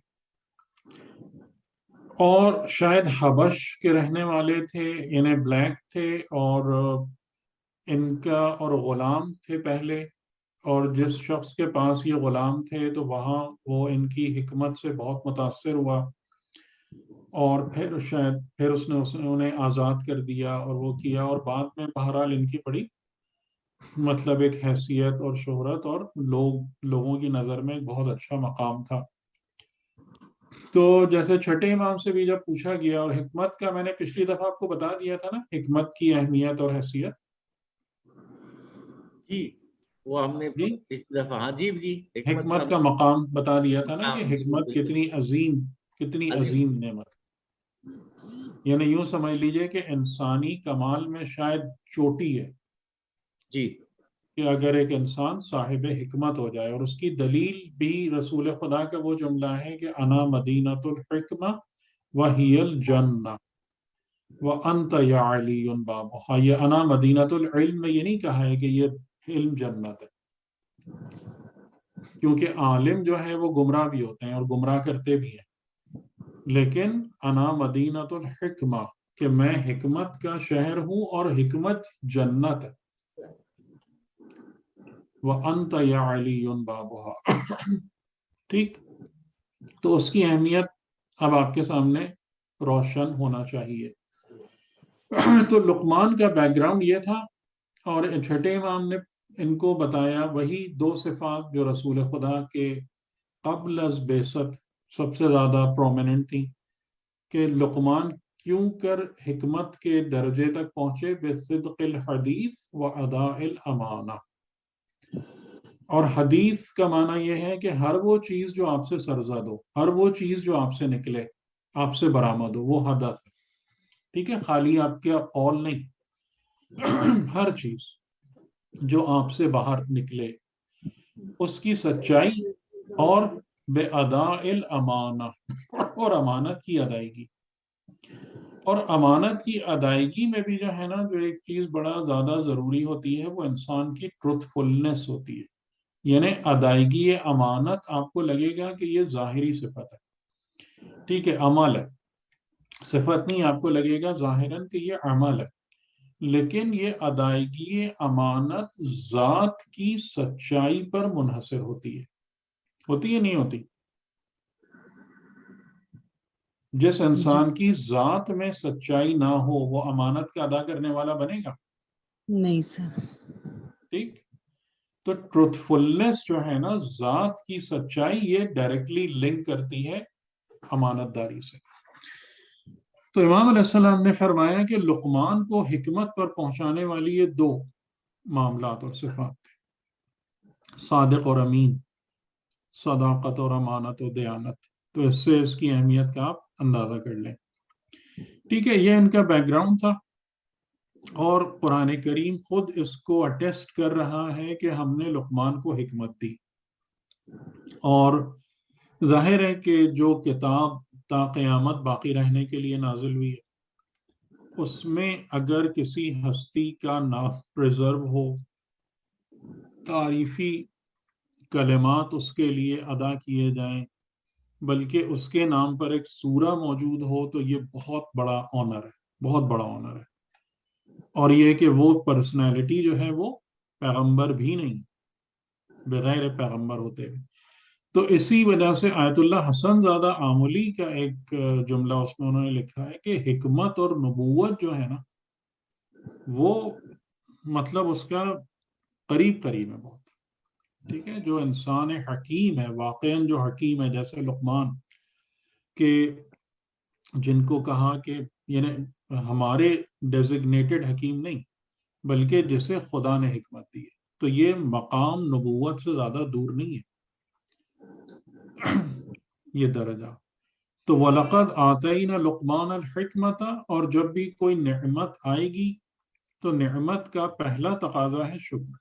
اور شاید حبش کے رہنے والے تھے، انہیں بلیک تھے اور ان کا اور غلام تھے پہلے، اور جس شخص کے پاس یہ غلام تھے تو وہاں وہ ان کی حکمت سے بہت متاثر ہوا اور پھر شاید پھر اس نے انہیں آزاد کر دیا اور وہ کیا، اور بعد میں بہرحال ان کی بڑی مطلب ایک حیثیت اور شہرت اور لوگوں کی نظر میں ایک بہت اچھا مقام تھا. تو جیسے چھٹے امام سے بھی جب پوچھا گیا، اور حکمت کا میں نے پچھلی دفعہ آپ کو بتا دیا تھا نا، حکمت کی اہمیت اور حیثیت. جی وہ ہم نے جی پچھلی دفعہ، ہاں جی جی، حکمت کا مقام بتا دیا تھا نا کہ مقام، حکمت بالکل کتنی عظیم نعمت. یعنی یوں سمجھ لیجئے کہ انسانی کمال میں شاید چوٹی ہے جی کہ اگر ایک انسان صاحب حکمت ہو جائے. اور اس کی دلیل بھی رسول خدا کا وہ جملہ ہے کہ انا مدینۃ الحکمہ وہی الجنہ وانت یا علی بابھا. یہ انا مدینۃ العلم میں یہ نہیں کہا ہے کہ یہ علم جنت ہے، کیونکہ عالم جو ہے وہ گمراہ بھی ہوتے ہیں اور گمراہ کرتے بھی ہیں، لیکن انا مدینۃ الحکمہ کہ میں حکمت کا شہر ہوں اور حکمت جنت ہے. وَأَنْتَ يَا عَلِيٌّ بَابُهَا. ٹھیک. تو اس کی اہمیت اب آپ کے سامنے روشن ہونا چاہیے. تو لقمان کا بیک گراؤنڈ یہ تھا، اور چھٹے امام نے ان کو بتایا وہی 2 صفات جو رسول خدا کے قبل از بعثت سب سے زیادہ پرومیننٹ تھی، کہ لقمان کیوں کر حکمت کے درجے تک پہنچے، بصدق الحدیث واداء الامانہ. اور حدیث کا معنی یہ ہے کہ ہر وہ چیز جو آپ سے سرزد ہو، ہر وہ چیز جو آپ سے نکلے، آپ سے برآمد ہو، وہ حدث ہے. ٹھیک ہے. خالی آپ کا قول نہیں، ہر چیز جو آپ سے باہر نکلے اس کی سچائی اور بے اداء الامانہ، اور امانت کی ادائیگی. اور امانت کی ادائیگی میں بھی جو ہے نا، جو ایک چیز بڑا زیادہ ضروری ہوتی ہے وہ انسان کی ٹروتھ فلنس ہوتی ہے. یعنی ادائیگی امانت آپ کو لگے گا کہ یہ ظاہری صفت ہے، ٹھیک ہے، عمل ہے، صفت نہیں. آپ کو لگے گا ظاہراً کہ یہ عمل ہے، لیکن یہ ادائیگی امانت ذات کی سچائی پر منحصر ہوتی ہے نہیں ہوتی. جس انسان کی ذات میں سچائی نہ ہو وہ امانت کا ادا کرنے والا بنے گا؟ نہیں سر. ٹھیک. تو ٹروتھفلنس جو ہے نا ذات کی سچائی یہ ڈائریکٹلی لنک کرتی ہے امانت داری سے. تو امام علیہ السلام نے فرمایا کہ لقمان کو حکمت پر پہنچانے والی یہ دو معاملات اور صفات تھے، صادق اور امین، صداقت اور امانت و دیانت. تو اس سے اس کی اہمیت کا آپ اندازہ کر لیں. ٹھیک ہے، یہ ان کا بیک گراؤنڈ تھا، اور قرآن کریم خود اس کو اٹیسٹ کر رہا ہے کہ ہم نے لقمان کو حکمت دی. اور ظاہر ہے کہ جو کتاب تا قیامت باقی رہنے کے لیے نازل ہوئی ہے، اس میں اگر کسی ہستی کا نام پریزرو ہو، تعریفی کلمات اس کے لیے ادا کیے جائیں، بلکہ اس کے نام پر ایک سورہ موجود ہو، تو یہ بہت بڑا آنر ہے، بہت بڑا آنر ہے. اور یہ کہ وہ پرسنالٹی جو ہے وہ پیغمبر بھی نہیں، بغیر پیغمبر ہوتے ہوئے. تو اسی وجہ سے آیت اللہ حسن زادہ آملی کا ایک جملہ اس میں انہوں نے لکھا ہے کہ حکمت اور نبوت جو ہے نا وہ مطلب اس کا قریب قریب ہے بہت. ٹھیک ہے، جو انسان حکیم ہے، واقعاً جو حکیم ہے، جیسے لقمان کہ جن کو کہا کہ یعنی ہمارے ڈیزگنیٹڈ حکیم نہیں، بلکہ جسے خدا نے حکمت دی ہے، تو یہ مقام نبوت سے زیادہ دور نہیں ہے یہ درجہ. تو وَلَقَدْ آتَيْنَا لُقْمَانَ الْحِكْمَةَ، اور جب بھی کوئی نعمت آئے گی تو نعمت کا پہلا تقاضا ہے شکر،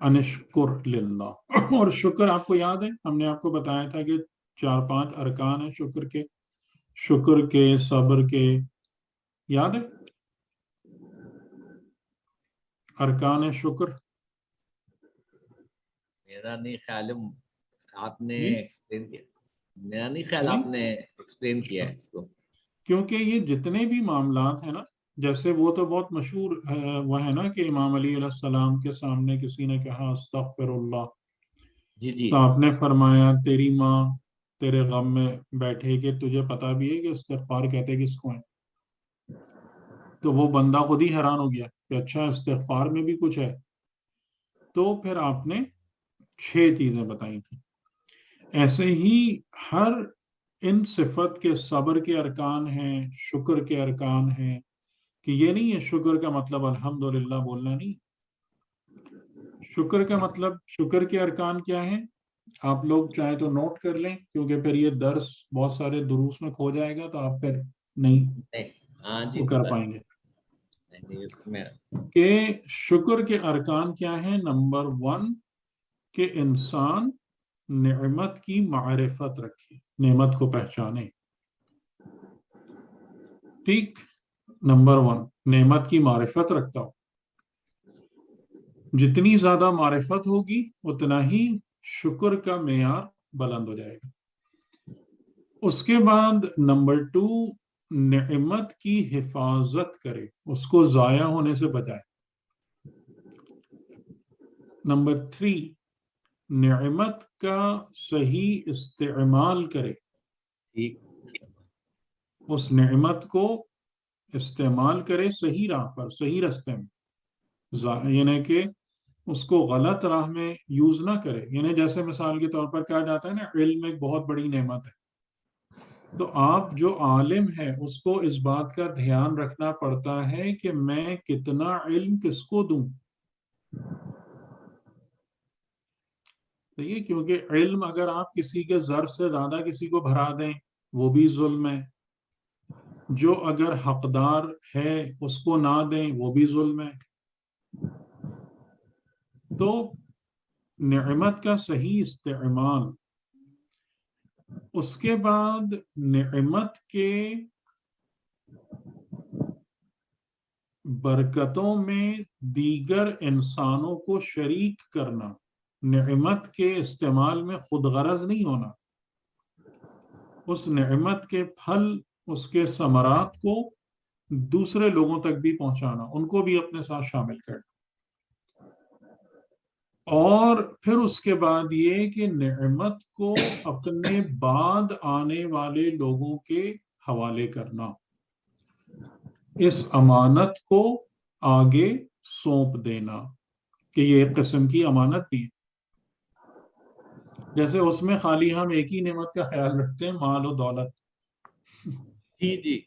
انشکر للہ. اور شکر آپ کو یاد ہے، ہم نے آپ کو بتایا تھا کہ 4-5 ارکان ہیں شکر کے صبر کے، یاد ہے ارکان شکر؟ میرا نہیں خیال آپ نے جی ایکسپلین کیا، میرا نہیں خیال آپ نے ایکسپلین کیا ہے اس کو. کیونکہ یہ جتنے بھی معاملات ہیں نا، جیسے وہ تو بہت مشہور وہ ہے نا کہ امام علی علیہ السلام کے سامنے کسی نے کہا استغفر اللہ، جی جی، تو آپ نے فرمایا تیری ماں تیرے غم میں بیٹھے کہ تجھے پتا بھی ہے کہ استغفار کہتے کس کو ہیں. تو وہ بندہ خود ہی حیران ہو گیا کہ اچھا استغفار میں بھی کچھ ہے. تو پھر آپ نے 6 چیزیں بتائی تھیں. ایسے ہی ہر ان صفت کے صبر کے ارکان ہیں، شکر کے ارکان ہیں، کہ یہ نہیں ہے شکر کا مطلب الحمدللہ بولنا نہیں. شکر کا مطلب، شکر کے ارکان کیا ہیں، آپ لوگ چاہے تو نوٹ کر لیں، کیونکہ پھر یہ درس بہت سارے دروس میں کھو جائے گا تو آپ پھر نہیں ہاں جی وہ کر پائیں گے. میں کہ شکر کے ارکان کیا ہیں؟ نمبر 1 کہ انسان نعمت کی معرفت رکھے، نعمت کو پہچانے. ٹھیک، نمبر 1 نعمت کی معرفت رکھتا ہو. جتنی زیادہ معرفت ہوگی اتنا ہی شکر کا معیار بلند ہو جائے گا. اس کے بعد نمبر 2 نعمت کی حفاظت کرے، اس کو ضائع ہونے سے بچائے. نمبر 3 نعمت کا صحیح استعمال کرے، اس نعمت کو استعمال کرے صحیح راہ پر، صحیح راستے میں، یعنی کہ اس کو غلط راہ میں یوز نہ کرے. یعنی جیسے مثال کے طور پر کہا جاتا ہے نا علم ایک بہت بڑی نعمت ہے، تو آپ جو عالم ہے اس کو اس بات کا دھیان رکھنا پڑتا ہے کہ میں کتنا علم کس کو دوں. صحیح ہے، کیونکہ علم اگر آپ کسی کے ضرر سے زیادہ کسی کو بھرا دیں وہ بھی ظلم ہے، جو اگر حقدار ہے اس کو نہ دیں وہ بھی ظلم ہے. تو نعمت کا صحیح استعمال. اس کے بعد نعمت کے برکتوں میں دیگر انسانوں کو شریک کرنا، نعمت کے استعمال میں خود غرض نہیں ہونا، اس نعمت کے پھل، اس کے ثمرات کو دوسرے لوگوں تک بھی پہنچانا، ان کو بھی اپنے ساتھ شامل کرنا. اور پھر اس کے بعد یہ کہ نعمت کو اپنے بعد آنے والے لوگوں کے حوالے کرنا، اس امانت کو آگے سونپ دینا کہ یہ ایک قسم کی امانت بھی ہے. جیسے اس میں خالی ہم ایک ہی نعمت کا خیال رکھتے ہیں، مال و دولت، جی جی،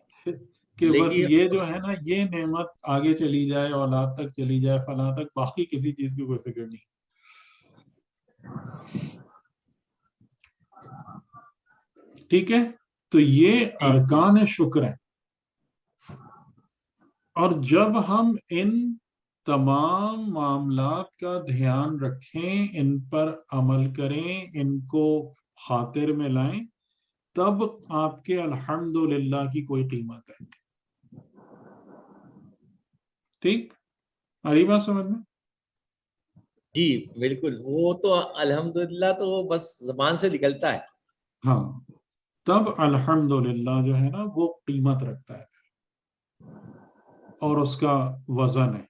کہ بس لیکن یہ جو ہے نا یہ نعمت آگے چلی جائے، اولاد تک چلی جائے، فلاں تک، باقی کسی چیز کی کوئی فکر نہیں. ٹھیک ہے، تو یہ ارکان شکر ہیں. اور جب ہم ان تمام معاملات کا دھیان رکھیں، ان پر عمل کریں، ان کو خاطر میں لائیں، تب آپ کے الحمدللہ کی کوئی قیمت ہے. ٹھیک، آ رہی بات سمجھ میں؟ جی بالکل، وہ تو الحمدللہ تو وہ بس زبان سے نکلتا ہے. ہاں، تب الحمدللہ جو ہے نا وہ قیمت رکھتا ہے اور اس کا وزن ہے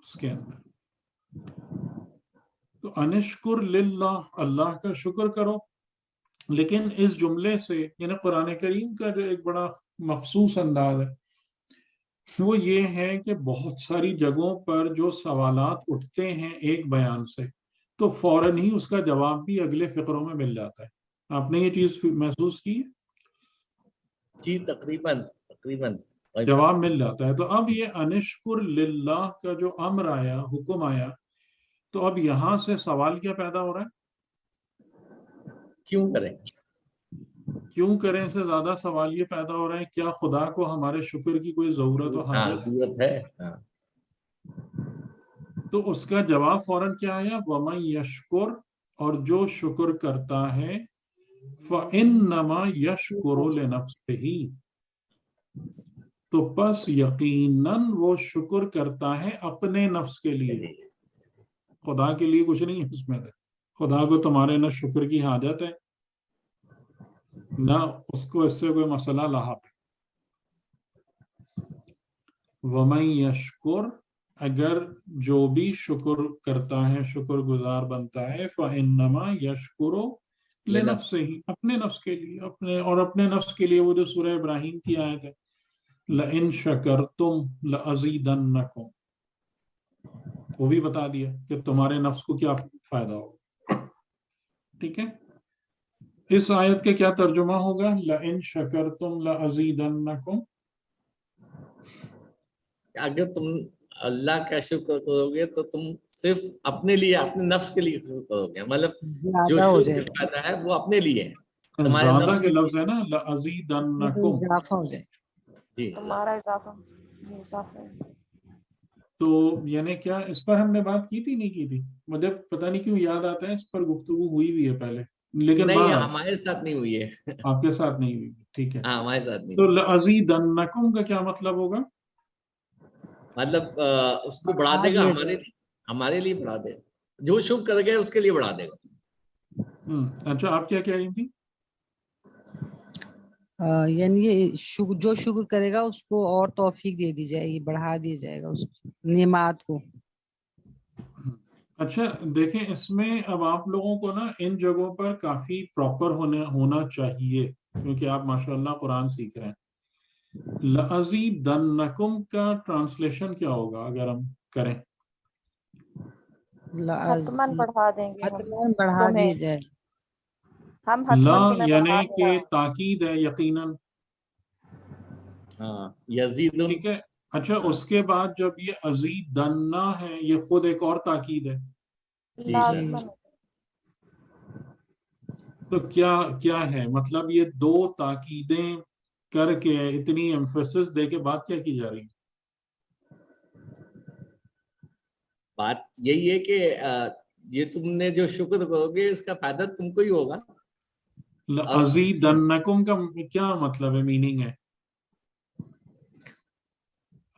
اس کے اندر. تو انشکر للہ، اللہ کا شکر کرو. لیکن اس جملے سے یعنی قرآن کریم کا جو ایک بڑا مخصوص انداز ہے وہ یہ ہے کہ بہت ساری جگہوں پر جو سوالات اٹھتے ہیں ایک بیان سے تو فوراً ہی اس کا جواب بھی اگلے فقروں میں مل جاتا ہے. آپ نے یہ چیز محسوس کی ہے؟ جی تقریباً جواب مل جاتا ہے. تو اب یہ انشکر للہ کا جو امر آیا، حکم آیا، تو اب یہاں سے سوال کیا پیدا ہو رہا ہے؟ کیوں کریں سے زیادہ سوال یہ پیدا ہو رہا ہے کیا خدا کو ہمارے شکر کی کوئی ضرورت و حاجت ہے؟ تو اس کا جواب فوراً کیا آیا؟ وَمَن یشکر، اور جو شکر کرتا ہے، فَإِنَّمَا يَشْكُرُ لِنَفْسِهِ، تو پس یقیناً وہ شکر کرتا ہے اپنے نفس کے لیے. خدا کے لیے کچھ نہیں ہے اس میں. خدا کو تمہارے نہ شکر کی حاجت ہے نہ اس کو اس سے کوئی مسئلہ لاحق ہے. وَمَن یشکر، اگر جو بھی شکر کرتا ہے، شکر گزار بنتا ہے، فَإِنَّمَا يَشْكُرُ لِنَفْسِهِ، اپنے نفس کے لیے. اور اپنے نفس کے لیے وہ جو سورہ ابراہیم کی آیت ہے، لَإِن شَكَرْتُمْ لَأَزِيدَنَّكُمْ، وہ بھی بتا دیا کہ تمہارے نفس کو کیا فائدہ ہوگا. ٹھیک ہے، اس آیت کا کیا ترجمہ ہوگا؟ لَإِن شَكَرْتُمْ لَأَزِيدَنَّكُمْ، اگر تم اللہ کا شکر کرو گے تو تم صرف اپنے لیے، اپنے نفس کے لیے شکر کرو گے. مطلب جو زیادہ ہو شکر جائے، فائدہ ہے وہ اپنے لیے ہے، تمہارے زیادہ نفس کے لفظ ہے نا، لَأَزِيدَنَّكُمْ. اضافہ ہو جائے. جی تمہارا اضافہ. تو یعنی کیا اس پر ہم نے بات کی تھی نہیں کی تھی؟ مجھے پتہ نہیں کیوں یاد آتا ہے اس پر گفتگو ہوئی بھی ہے پہلے، لیکن نہیں، بہرحال ہمارے ساتھ نہیں ہوئی ہے. آپ کے ساتھ نہیں ہوئی. ٹھیک ہے، ہاں ہمارے ساتھ نہیں تو ہوئی. لَأَزِيدَنَّكُمْ کا کیا مطلب ہوگا؟ مطلب اس کو بڑھا دے گا، ہمارے لیے بڑھا دے گا. جو شکر کر گئے اس کے لیے بڑھا دے گا. اچھا، آپ کیا کہہ رہی تھی؟ یعنی یہ جو شکر کرے گا اس کو اور توفیق دے دی جائے گی، بڑھا دیا جائے گا اس نعمات کو. اچھا دیکھیں، اس میں اب آپ لوگوں کو نا ان جگہوں پر کافی پراپر ہونا چاہیے، کیونکہ آپ ماشاءاللہ قرآن سیکھ رہے ہیں. لَأَزِيدَنَّكُمْ کا ٹرانسلیشن کیا ہوگا اگر ہم کریں؟ حتماً بڑھا دیں گے ہم حتماً بڑھا تمہیں، دیا جائے. ہم لا حتماً تمہیں یعنی بڑھا کہ دیں گے. تاکید ہے، یقیناً. ہاں یزید. ٹھیک ہے، اچھا اس کے بعد جب یہ ازیدنا ہے یہ خود ایک اور تاکید ہے. جی سر. لازماً. تو کیا ہے مطلب؟ یہ دو تاکیدیں کر کے اتنی ایمفیسس دے کے بات کیا کی جا رہی ہے؟ بات یہی ہے کہ یہ تم نے جو شکر کرو گے اس کا فائدہ تم کو ہی ہوگا. لَأَزِيدَنَّكُمْ کا کیا مطلب ہے، میننگ ہے؟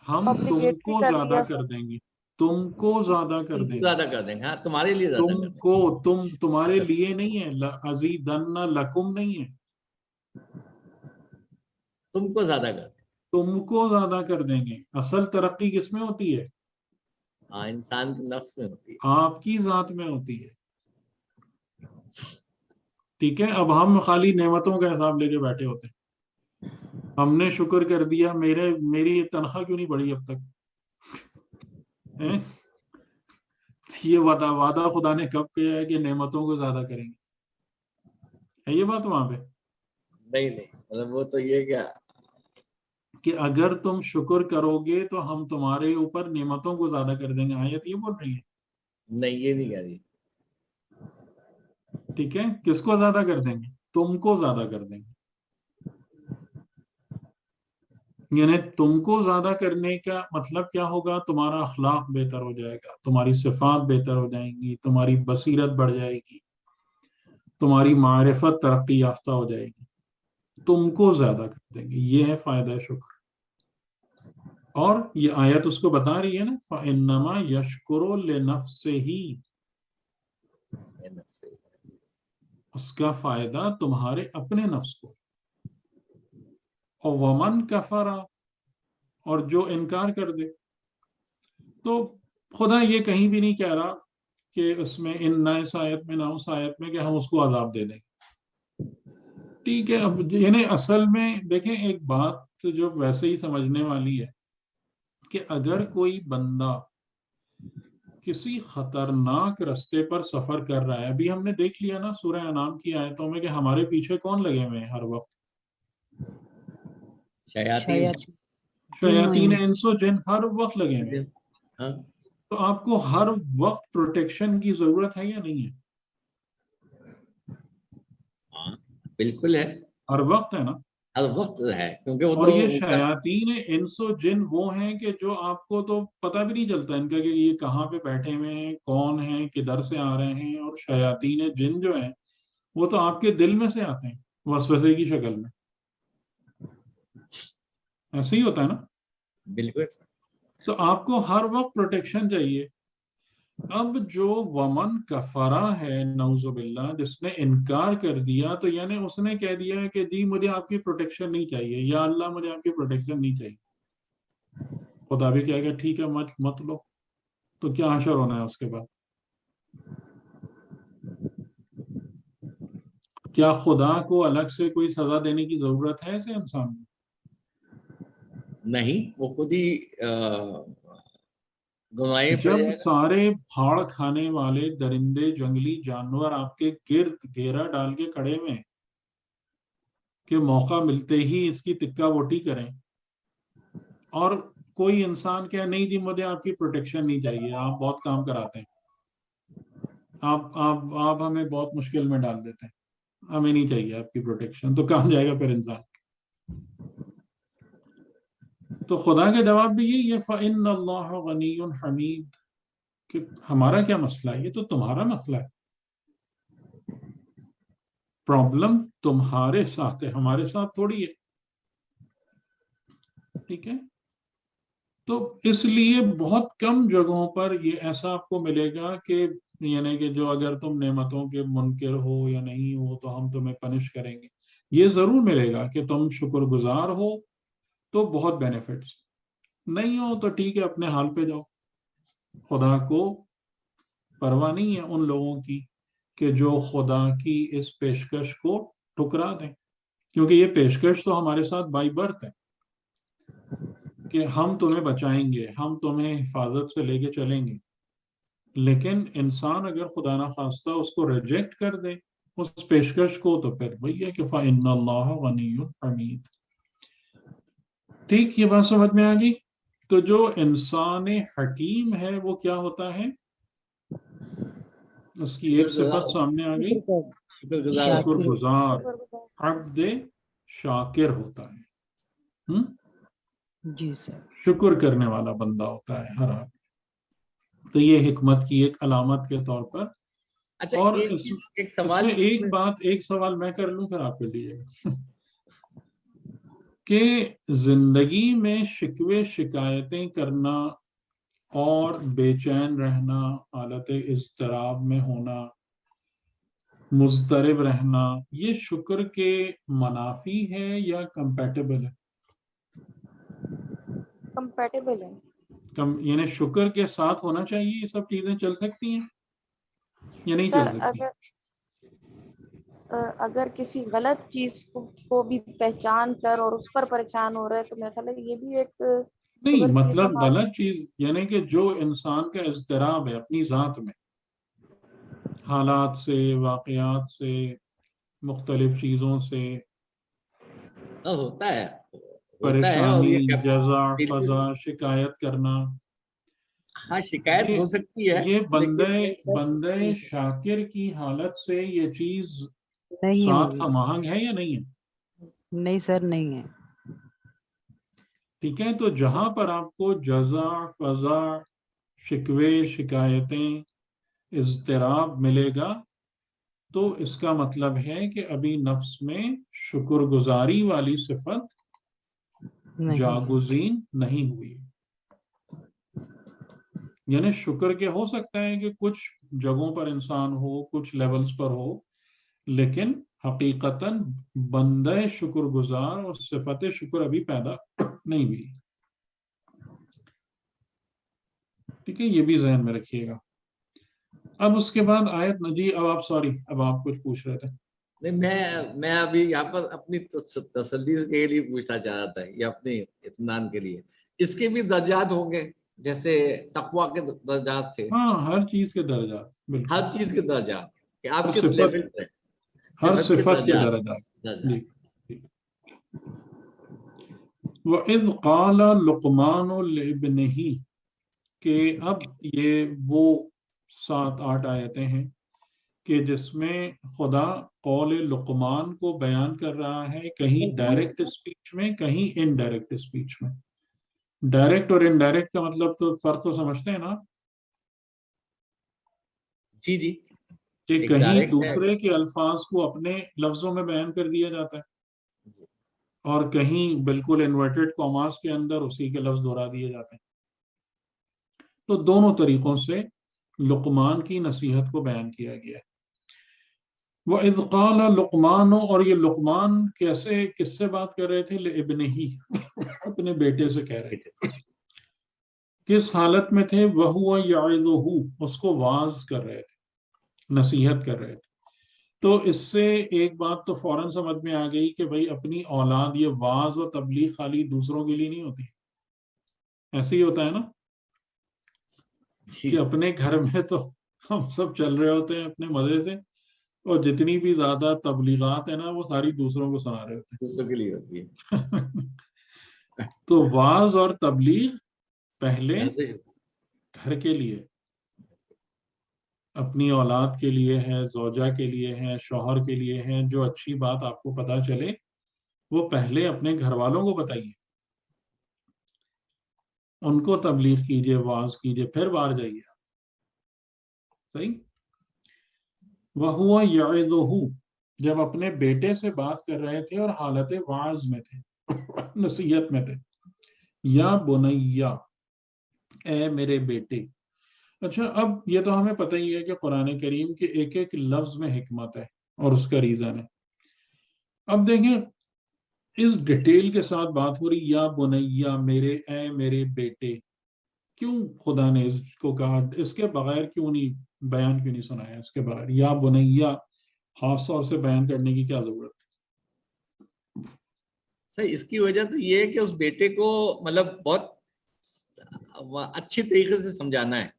ہم تم Obligatory کو کر زیادہ دیا کر سر. دیں گے، تم کو زیادہ کر تم دیں کو گے. زیادہ کر دیں گے. ہاں تمہارے لیے زیادہ کر دیں گے. تمہارے اچھا. لیے نہیں ہے، لَأَزِيدَنَّ لَكُمْ نہیں ہے، تم کو زیادہ کر دیں. تم کو زیادہ کر دیں گے. اصل ترقی کس میں ہوتی ہے؟ ہاں انسان کے نفس میں ہوتی ہے. آپ کی ذات میں ہوتی ہے. ٹھیک ہے، اب ہم خالی نعمتوں کا حساب لے کے بیٹھے ہوتے ہیں. ہم نے شکر کر دیا، میری تنخواہ کیوں نہیں بڑھی اب تک؟ یہ وعدہ خدا نے کب کیا ہے کہ نعمتوں کو زیادہ کریں گے؟ ہے یہ بات وہاں پہ؟ نہیں مطلب وہ تو یہ کیا کہ اگر تم شکر کرو گے تو ہم تمہارے اوپر نعمتوں کو زیادہ کر دیں گے، آیت یہ بول رہی ہے؟ نہیں، یہ نہیں کہہ رہی. ٹھیک ہے، کس کو زیادہ کر دیں گے؟ تم کو زیادہ کر دیں گے. یعنی تم کو زیادہ کرنے کا مطلب کیا ہوگا؟ تمہارا اخلاق بہتر ہو جائے گا، تمہاری صفات بہتر ہو جائیں گی، تمہاری بصیرت بڑھ جائے گی، تمہاری معرفت ترقی یافتہ ہو جائے گی، تم کو زیادہ کر دیں گے. یہ ہے فائدہ شکر. اور یہ آیت اس کو بتا رہی ہے نا، فَإِنَّمَا يَشْكُرُ لِنَفْسِهِ، اس کا فائدہ تمہارے اپنے نفس کو. اور وَمَنْ كَفَرَ، اور جو انکار کر دے. تو خدا یہ کہیں بھی نہیں کہہ رہا کہ اس میں نہ اس آیت میں نہ اس آیت میں کہ ہم اس کو عذاب دے دیں. ٹھیک ہے، اب یعنی اصل میں دیکھیں ایک بات جو ویسے ہی سمجھنے والی ہے کہ اگر کوئی بندہ کسی خطرناک رستے پر سفر کر رہا ہے، ابھی ہم نے دیکھ لیا نا سورہ انعام کی آیتوں میں کہ ہمارے پیچھے کون لگے ہوئے ہیں ہر وقت؟ شیاطین انس و جن ہر وقت لگے ہوئے ہیں. تو آپ کو ہر وقت پروٹیکشن کی ضرورت ہے یا نہیں ہے؟ بالکل ہے، ہر وقت ہے نا، ہر وقت ہے، کیونکہ وہ اور تو یہ شیاطین انس و جن وہ ہیں کہ جو آپ کو تو پتہ بھی نہیں چلتا ان کا کہ یہ کہاں پہ بیٹھے ہوئے ہیں، کون ہیں، کدھر سے آ رہے ہیں. اور شیاطین جن جو ہیں وہ تو آپ کے دل میں سے آتے ہیں وسوسے کی شکل میں. ایسے ہی ہوتا ہے نا. بالکل. تو آپ کو ہر وقت پروٹیکشن چاہیے. اب جو ومن کفرا ہے نعوذ باللہ، جس نے انکار کر دیا، تو یعنی اس نے کہہ دیا کہ جی مجھے آپ کی پروٹیکشن نہیں چاہیے، یا اللہ مجھے آپ کی پروٹیکشن نہیں چاہیے. خدا بھی کہے گا ٹھیک ہے مت لو. تو کیا حشر ہونا ہے اس کے بعد؟ کیا خدا کو الگ سے کوئی سزا دینے کی ضرورت ہے ایسے انسان کو؟ نہیں، وہ خود ہی گناہے پڑ جب جائے گا. سارے پھاڑ کھانے والے درندے جنگلی جانور آپ کے گرد گھیرا ڈال کے کھڑے ہوئے کہ موقع ملتے ہی اس کی تکہ ووٹی کریں، اور کوئی انسان کہے نہیں جی مجھے آپ کی پروٹیکشن نہیں چاہیے، آپ بہت کام کراتے ہیں، آپ ہمیں بہت مشکل میں ڈال دیتے ہیں، ہمیں نہیں چاہیے آپ کی پروٹیکشن، تو کہاں جائے گا پھر انسان؟ تو خدا کا جواب بھی یہ فَإِنَّ اللَّهَ غَنِيٌّ حَمِيدٌ، کہ ہمارا کیا مسئلہ ہے، یہ تو تمہارا مسئلہ ہے. پرابلم تمہارے ساتھ ہے، ہمارے ساتھ تھوڑی ہے. ٹھیک ہے. تو اس لیے بہت کم جگہوں پر یہ ایسا آپ کو ملے گا کہ یعنی کہ جو اگر تم نعمتوں کے منکر ہو یا نہیں ہو تو ہم تمہیں پنش کریں گے. یہ ضرور ملے گا کہ تم شکر گزار ہو تو بہت بینیفٹس، نہیں ہو تو ٹھیک ہے اپنے حال پہ جاؤ. خدا کو پرواہ نہیں ہے ان لوگوں کی کہ جو خدا کی اس پیشکش کو ٹھکرا دیں، کیونکہ یہ پیشکش تو ہمارے ساتھ بائی برتھ ہے کہ ہم تمہیں بچائیں گے، ہم تمہیں حفاظت سے لے کے چلیں گے. لیکن انسان اگر خدا نخواستہ اس کو ریجیکٹ کر دے اس پیشکش کو، تو پھر وہی ہے کہ فَإِنَّ اللَّهَ غَنِيٌّ حَمِيدٌ. ٹھیک، یہ بات سمجھ میں آ گئی. تو جو انسان حکیم ہے وہ کیا ہوتا ہے؟ اس کی ایک صفت سامنے آ گئی، شکر گزار، عبد شاکر ہوتا ہے. جی سر، شکر کرنے والا بندہ ہوتا ہے ہر حال. تو یہ حکمت کی ایک علامت کے طور پر. اچھا، اور ایک اس سوال میں ایک سوال میں کر لوں پھر آپ کر لیجیے گا کہ زندگی میں شکوے شکایتیں کرنا اور بے چین رہنا، حالت اضطراب میں ہونا، مضطرب رہنا، یہ شکر کے منافی ہے یا کمپیٹیبل ہے؟ کمپیٹیبل ہے. یعنی شکر کے ساتھ ہونا چاہیے، یہ سب چیزیں چل سکتی ہیں یا نہیں سر چل سکتی؟ اگر کسی غلط چیز کو بھی پہچان کر اور اس پر پریشان ہو رہا ہے تو میرا خیال ہے یہ بھی ایک نہیں مطلب غلط چیز یعنی کہ جو انسان کا اضطراب ہے اپنی ذات میں، حالات سے، واقعات سے، مختلف چیزوں سے، ہوتا ہے اور پریشانی، یہ جزع، فضا، شکایت کرنا، ہاں شکایت ہو سکتی ہے یہ لیکن بندے شاکر کی حالت سے یہ چیز نہیں ساتھ ہوگی. ہم آہنگ ہے یا نہیں ہے؟ نہیں سر نہیں ہے. ٹھیک ہے، تو جہاں پر آپ کو جزع، فضا، شکوے، شکایتیں، اضطراب ملے گا تو اس کا مطلب ہے کہ ابھی نفس میں شکر گزاری والی صفت نہیں. جاگزین نہیں ہوئی. یعنی شکر کے ہو سکتا ہے کہ کچھ جگہوں پر انسان ہو، کچھ لیولز پر ہو، لیکن حقیقتاً بندہ شکر گزار اور صفت شکر ابھی پیدا نہیں ہوئی. ٹھیک ہے، یہ بھی ذہن میں رکھیے گا. اب اس کے بعد آیت جی اب آپ کچھ پوچھ رہے تھے. نہیں میں ابھی یہاں پر اپنی تسلی کے لیے پوچھنا چاہ رہا تھا یا اپنے اطمینان کے لیے، اس کے بھی درجات ہوں گے جیسے تقویٰ کے درجات تھے؟ ہاں ہر چیز کے درجات، بالکل ہر چیز کے درجات کہ ہر آپ کس صفت، لیول پہ، ہر صفت کے صفت کے درجات. درجات. جی. وَإِذْ قَالَ لُقْمَانُ لِابْنِهِ، کہ اب یہ وہ 7-8 آیتیں ہیں کہ جس میں خدا قول لقمان کو بیان کر رہا ہے، کہیں ڈائریکٹ اسپیچ میں، کہیں انڈائریکٹ اسپیچ میں. ڈائریکٹ اور انڈائریکٹ کا مطلب تو فرق تو سمجھتے ہیں نا جی جی، کہ ایک کہیں ڈائریکٹ ہے دوسرے کے الفاظ کو اپنے لفظوں میں بیان کر دیا جاتا ہے اور کہیں بالکل انورٹڈ کاماز کے اندر اسی کے لفظ دہرا دیے جاتے ہیں. تو دونوں طریقوں سے لقمان کی نصیحت کو بیان کیا گیا ہے. وَإِذْ قَالَ لُقْمَانُ، اور یہ لقمان کس سے بات کر رہے تھے؟ لِابْنِهِ، اپنے بیٹے سے کہہ رہے تھے. کس حالت میں تھے؟ وَهُوَ يَعِظُهُ، اس کو واعظ کر رہے تھے، نصیحت کر رہے تھے. تو اس سے ایک بات تو فوراً سمجھ میں آ گئی کہ بھائی اپنی اولاد، یہ واعظ و تبلیغ خالی دوسروں کے لیے نہیں ہوتی، ایسے ہی ہوتا ہے نا کہ اپنے گھر میں تو ہم سب چل رہے ہوتے ہیں اپنے مزے سے، اور جتنی بھی زیادہ تبلیغات ہیں نا وہ ساری دوسروں کو سنا رہے ہوتے دوسروں کے لیے ہوتی ہے. ہیں. تو واعظ اور تبلیغ پہلے گھر کے لیے، اپنی اولاد کے لیے ہے، زوجہ کے لیے ہے، شوہر کے لیے ہے. جو اچھی بات آپ کو پتہ چلے وہ پہلے اپنے گھر والوں کو بتائیے، ان کو تبلیغ کیجئے، واعظ کیجئے، پھر باہر جائیے. صحیح. وَهُوَ يَعِظُهُ، جب اپنے بیٹے سے بات کر رہے تھے اور حالت واعظ میں تھے، نصیحت میں تھے. یا بنیا، اے میرے بیٹے. اچھا اب یہ تو ہمیں پتہ ہی ہے کہ قرآن کریم کے ایک ایک لفظ میں حکمت ہے اور اس کا ریزن ہے. اب دیکھیں اس ڈیٹیل کے ساتھ بات ہو رہی، یا بنیا، میرے، اے میرے بیٹے. کیوں خدا نے اس کو کہا؟ اس کے بغیر کیوں نہیں بیان، کیوں نہیں سنایا اس کے بغیر؟ یا بنیا خاص طور سے بیان کرنے کی کیا ضرورت؟ صحیح، اس کی وجہ تو یہ ہے کہ اس بیٹے کو مطلب بہت اچھی طریقے سے سمجھانا ہے،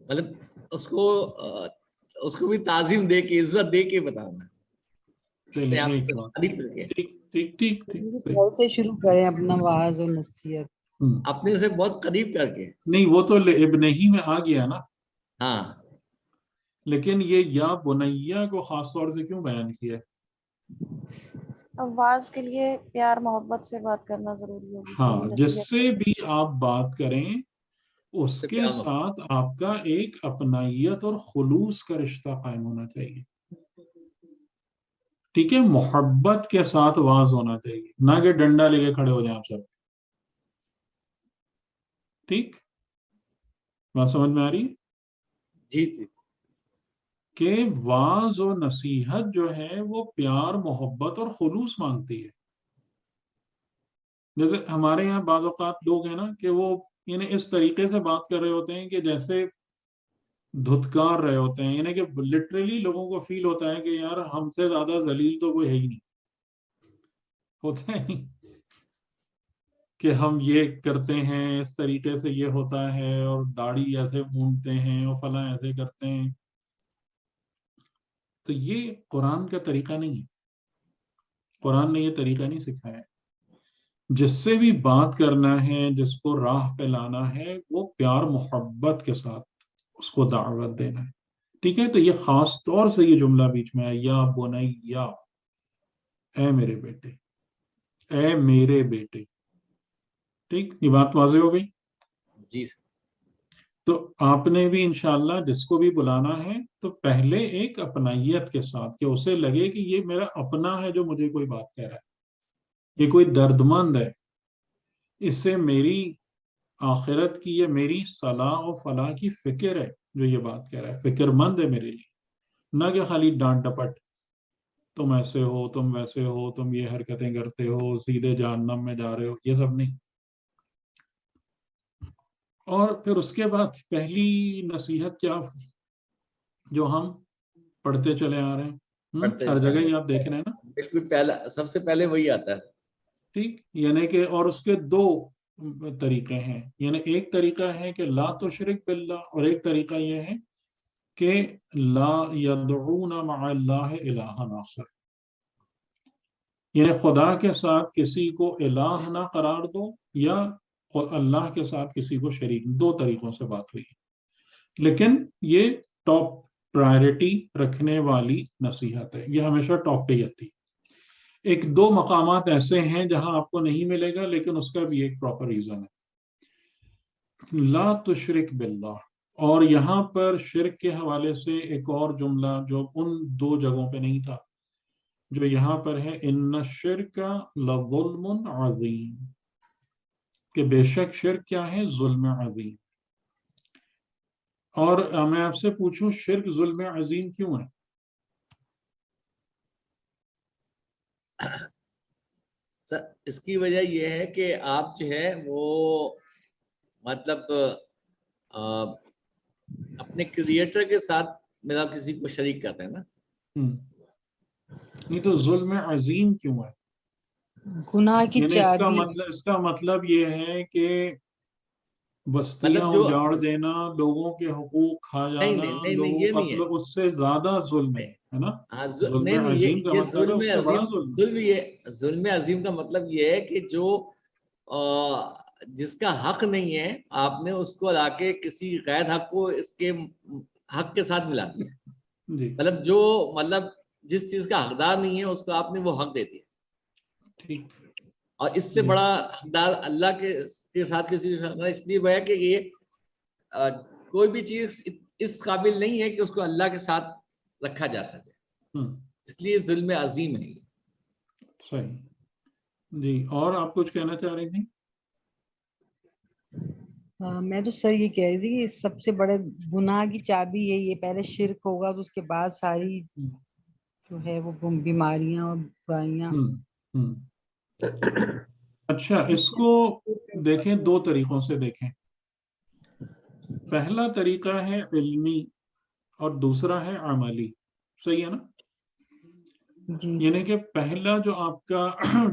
مطلب اس کو بھی تعظیم دے کے، عزت دے کے بتانا ہے. ٹھیک. گھر سے شروع کریں اپنا واعظ اور نصیحت، اپنے سے بہت قریب کر کے. نہیں وہ تو ابن ہی میں آ گیا نا. ہاں لیکن یہ یا بنیا کو خاص طور سے کیوں بیان کیا؟ آواز کے لیے پیار محبت سے بات کرنا ضروری ہوگی. ہاں، جس سے بھی آپ بات کریں اس کے پیار ساتھ آپ کا ایک اپنائیت اور خلوص کا رشتہ قائم ہونا چاہیے. ٹھیک ہے، محبت کے ساتھ واعظ ہونا چاہیے، نہ کہ ڈنڈا لے کے کھڑے ہو جائیں آپ سب. ٹھیک، بات سمجھ میں آ رہی ہے؟ جی جی. کہ واعظ و نصیحت جو ہے وہ پیار، محبت اور خلوص مانگتی ہے. جیسے ہمارے یہاں بعض اوقات لوگ ہیں نا کہ وہ یعنی اس طریقے سے بات کر رہے ہوتے ہیں کہ جیسے دھتکار رہے ہوتے ہیں، یعنی کہ لٹرلی لوگوں کو فیل ہوتا ہے کہ یار ہم سے زیادہ ذلیل تو کوئی ہے ہی نہیں. ہوتا ہے نہیں کہ ہم یہ کرتے ہیں، اس طریقے سے یہ ہوتا ہے، اور داڑھی ایسے مونڈتے ہیں اور فلاں ایسے کرتے ہیں، تو یہ قرآن کا طریقہ نہیں ہے. قرآن نے یہ طریقہ نہیں سکھایا. جس سے بھی بات کرنا ہے، جس کو راہ پہ لانا ہے، وہ پیار محبت کے ساتھ اس کو دعوت دینا ہے. ٹھیک ہے؟ تو یہ خاص طور سے یہ جملہ بیچ میں ہے، یا بنیا، اے میرے بیٹے، اے میرے بیٹے. ٹھیک، یہ بات واضح ہو گئی. جی تو آپ نے بھی انشاءاللہ جس کو بھی بلانا ہے تو پہلے ایک اپنائیت کے ساتھ، کہ اسے لگے کہ یہ میرا اپنا ہے جو مجھے کوئی بات کہہ رہا ہے، یہ کوئی درد مند ہے، اس سے میری آخرت کی یا میری صلاح و فلاح کی فکر ہے جو یہ بات کہہ رہا ہے، فکر مند ہے میرے لیے، نہ کہ خالی ڈانٹ ڈپٹ، تم ایسے ہو، تم ویسے ہو، تم یہ حرکتیں کرتے ہو، سیدھے جہنم میں جا رہے ہو، یہ سب نہیں. اور پھر اس کے بعد پہلی نصیحت کیا جو ہم پڑھتے چلے آ رہے ہیں، پڑھتے ہر جگہ ہی آپ دیکھ رہے ہیں نا. بالکل پہلا، سب سے پہلے وہی آتا ہے. ٹھیک، یعنی کہ اور اس کے دو طریقے ہیں. یعنی ایک طریقہ ہے کہ لا تشرک باللہ، اور ایک طریقہ یہ ہے کہ لا یدعون مع اللہ الہا آخر. یعنی خدا کے ساتھ کسی کو الہ نہ قرار دو، یا اللہ کے ساتھ کسی کو شریک. دو طریقوں سے بات ہوئی ہے، لیکن یہ ٹاپ پرائرٹی رکھنے والی نصیحت ہے، یہ ہمیشہ ٹاپ پہ ہی آتی ہے. ایک دو مقامات ایسے ہیں جہاں آپ کو نہیں ملے گا، لیکن اس کا بھی ایک پراپر ریزن ہے. لا تشرک باللہ، اور یہاں پر شرک کے حوالے سے ایک اور جملہ جو ان دو جگہوں پہ نہیں تھا، جو یہاں پر ہے، ان الشرک لظلم عظیم، کہ بے شک شرک کیا ہے؟ ظلم عظیم. اور میں آپ سے پوچھوں، شرک ظلم عظیم کیوں ہے؟ سر اس کی وجہ یہ ہے کہ آپ جو ہے وہ مطلب اپنے کریٹر کے ساتھ میرا کسی کو شریک کرتے ہیں نا. نہیں تو ظلم عظیم کیوں ہے؟ گناہ کی یعنی چابی. اس کا مطلب یہ ہے کہ بستیاں مطلب جو اجاڑ دینا، لوگوں کے حقوق کھا جانا، نہیں لوگوں یہ نہیں قتل، اس سے زیادہ ظلم ہے نا. ہاں ظلم نہیں عظیم کا یہ مطلب ہے ظلم اس سے بڑا عظیم، ظلم. ظلم عظیم کا مطلب یہ ہے کہ جو جس کا حق نہیں ہے، آپ نے اس کو لا کے کسی غیر حق کو اس کے حق کے ساتھ ملا دیا. جی مطلب جو مطلب جس چیز کا حقدار نہیں ہے اس کو آپ نے وہ حق دے دیا. ٹھیک. اور اس سے بڑا حقدار اللہ کے ساتھ کسی اس لیے وہ ہے کہ یہ کوئی بھی چیز اس قابل نہیں ہے کہ اس کو اللہ کے ساتھ رکھا جا سکے، اس لیے ظلم عظیم ہے. صحیح. جی، اور آپ کچھ کہنا چاہ رہی تھیں؟ میں تو سر یہ کہہ رہی تھی کہ سب سے بڑے گناہ کی چابی یہی ہے، پہلے شرک ہوگا تو اس کے بعد ساری جو ہے وہ بیماریاں اور برائیاں. اچھا، اس کو دیکھیں دو طریقوں سے دیکھیں. پہلا طریقہ ہے علمی اور دوسرا ہے عملی. صحیح ہے نا؟ یعنی کہ پہلا جو آپ کا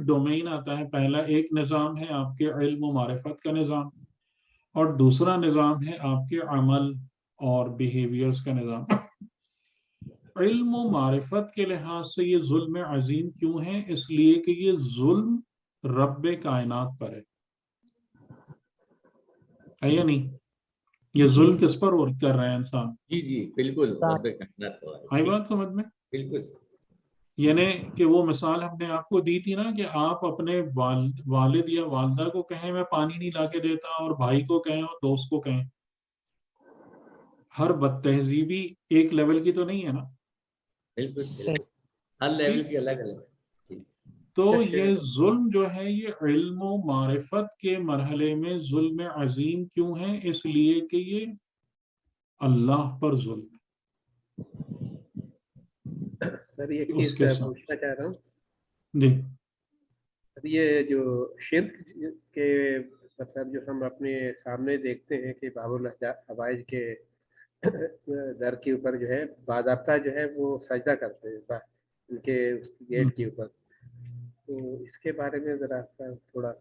ڈومین آتا ہے، پہلا ایک نظام ہے آپ کے علم و معرفت کا نظام، اور دوسرا نظام ہے آپ کے عمل اور بیہیویئرز کا نظام. علم و معرفت کے لحاظ سے یہ ظلم عظیم کیوں ہے؟ اس لیے کہ یہ ظلم رب کائنات پر ہے یا نہیں؟ یہ ظلم کس پر کر رہے ہیں انسان؟ جی بالکل. آئی بات سمجھ میں؟ بالکل. یعنی کہ وہ مثال ہم نے آپ کو دی تھی نا، کہ آپ اپنے والد یا والدہ کو کہیں میں پانی نہیں لا کے دیتا، اور بھائی کو کہیں اور دوست کو کہیں. ہر بد تہذیبی ایک لیول کی تو نہیں ہے نا. بالکل ہر لیول کی الگ الگ. تو یہ ظلم جو ہے یہ علم و معرفت کے مرحلے میں ظلم عظیم کیوں ہے؟ اس لیے کہ یہ اللہ پر ظلم ہے. سر یہ چیز پوچھنا چاہ رہا ہوں. جی. یہ جو شرک کے مطلب جو ہم اپنے سامنے دیکھتے ہیں کہ باب الحوائج کے در کے اوپر جو ہے باضابطہ جو ہے وہ سجدہ کرتے ہیں ان کے گیٹ کے اوپر، تو اس کے بارے میں ذرا تھوڑا.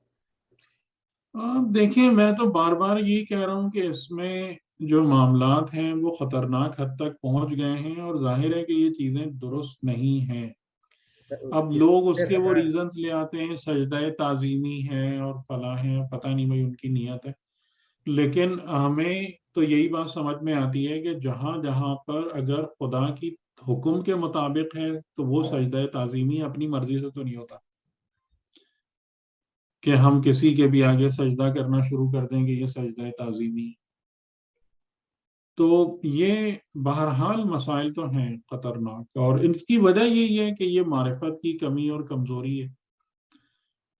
دیکھیں میں تو بار بار یہی کہہ رہا ہوں کہ اس میں جو معاملات ہیں وہ خطرناک حد تک پہنچ گئے ہیں، اور ظاہر ہے کہ یہ چیزیں درست نہیں ہیں. اب لوگ اس کے وہ ریزنز لے آتے ہیں، سجدہ تعظیمی ہے اور فلاں ہے، پتہ نہیں بھائی ان کی نیت ہے. لیکن ہمیں تو یہی بات سمجھ میں آتی ہے کہ جہاں جہاں پر اگر خدا کی حکم کے مطابق ہے تو وہ سجدہ تعظیمی اپنی مرضی سے تو نہیں ہوتا کہ ہم کسی کے بھی آگے سجدہ کرنا شروع کر دیں گے، یہ سجدہ تعظیمی. تو یہ بہرحال مسائل تو ہیں خطرناک، اور ان کی وجہ یہی ہے کہ یہ معرفت کی کمی اور کمزوری ہے.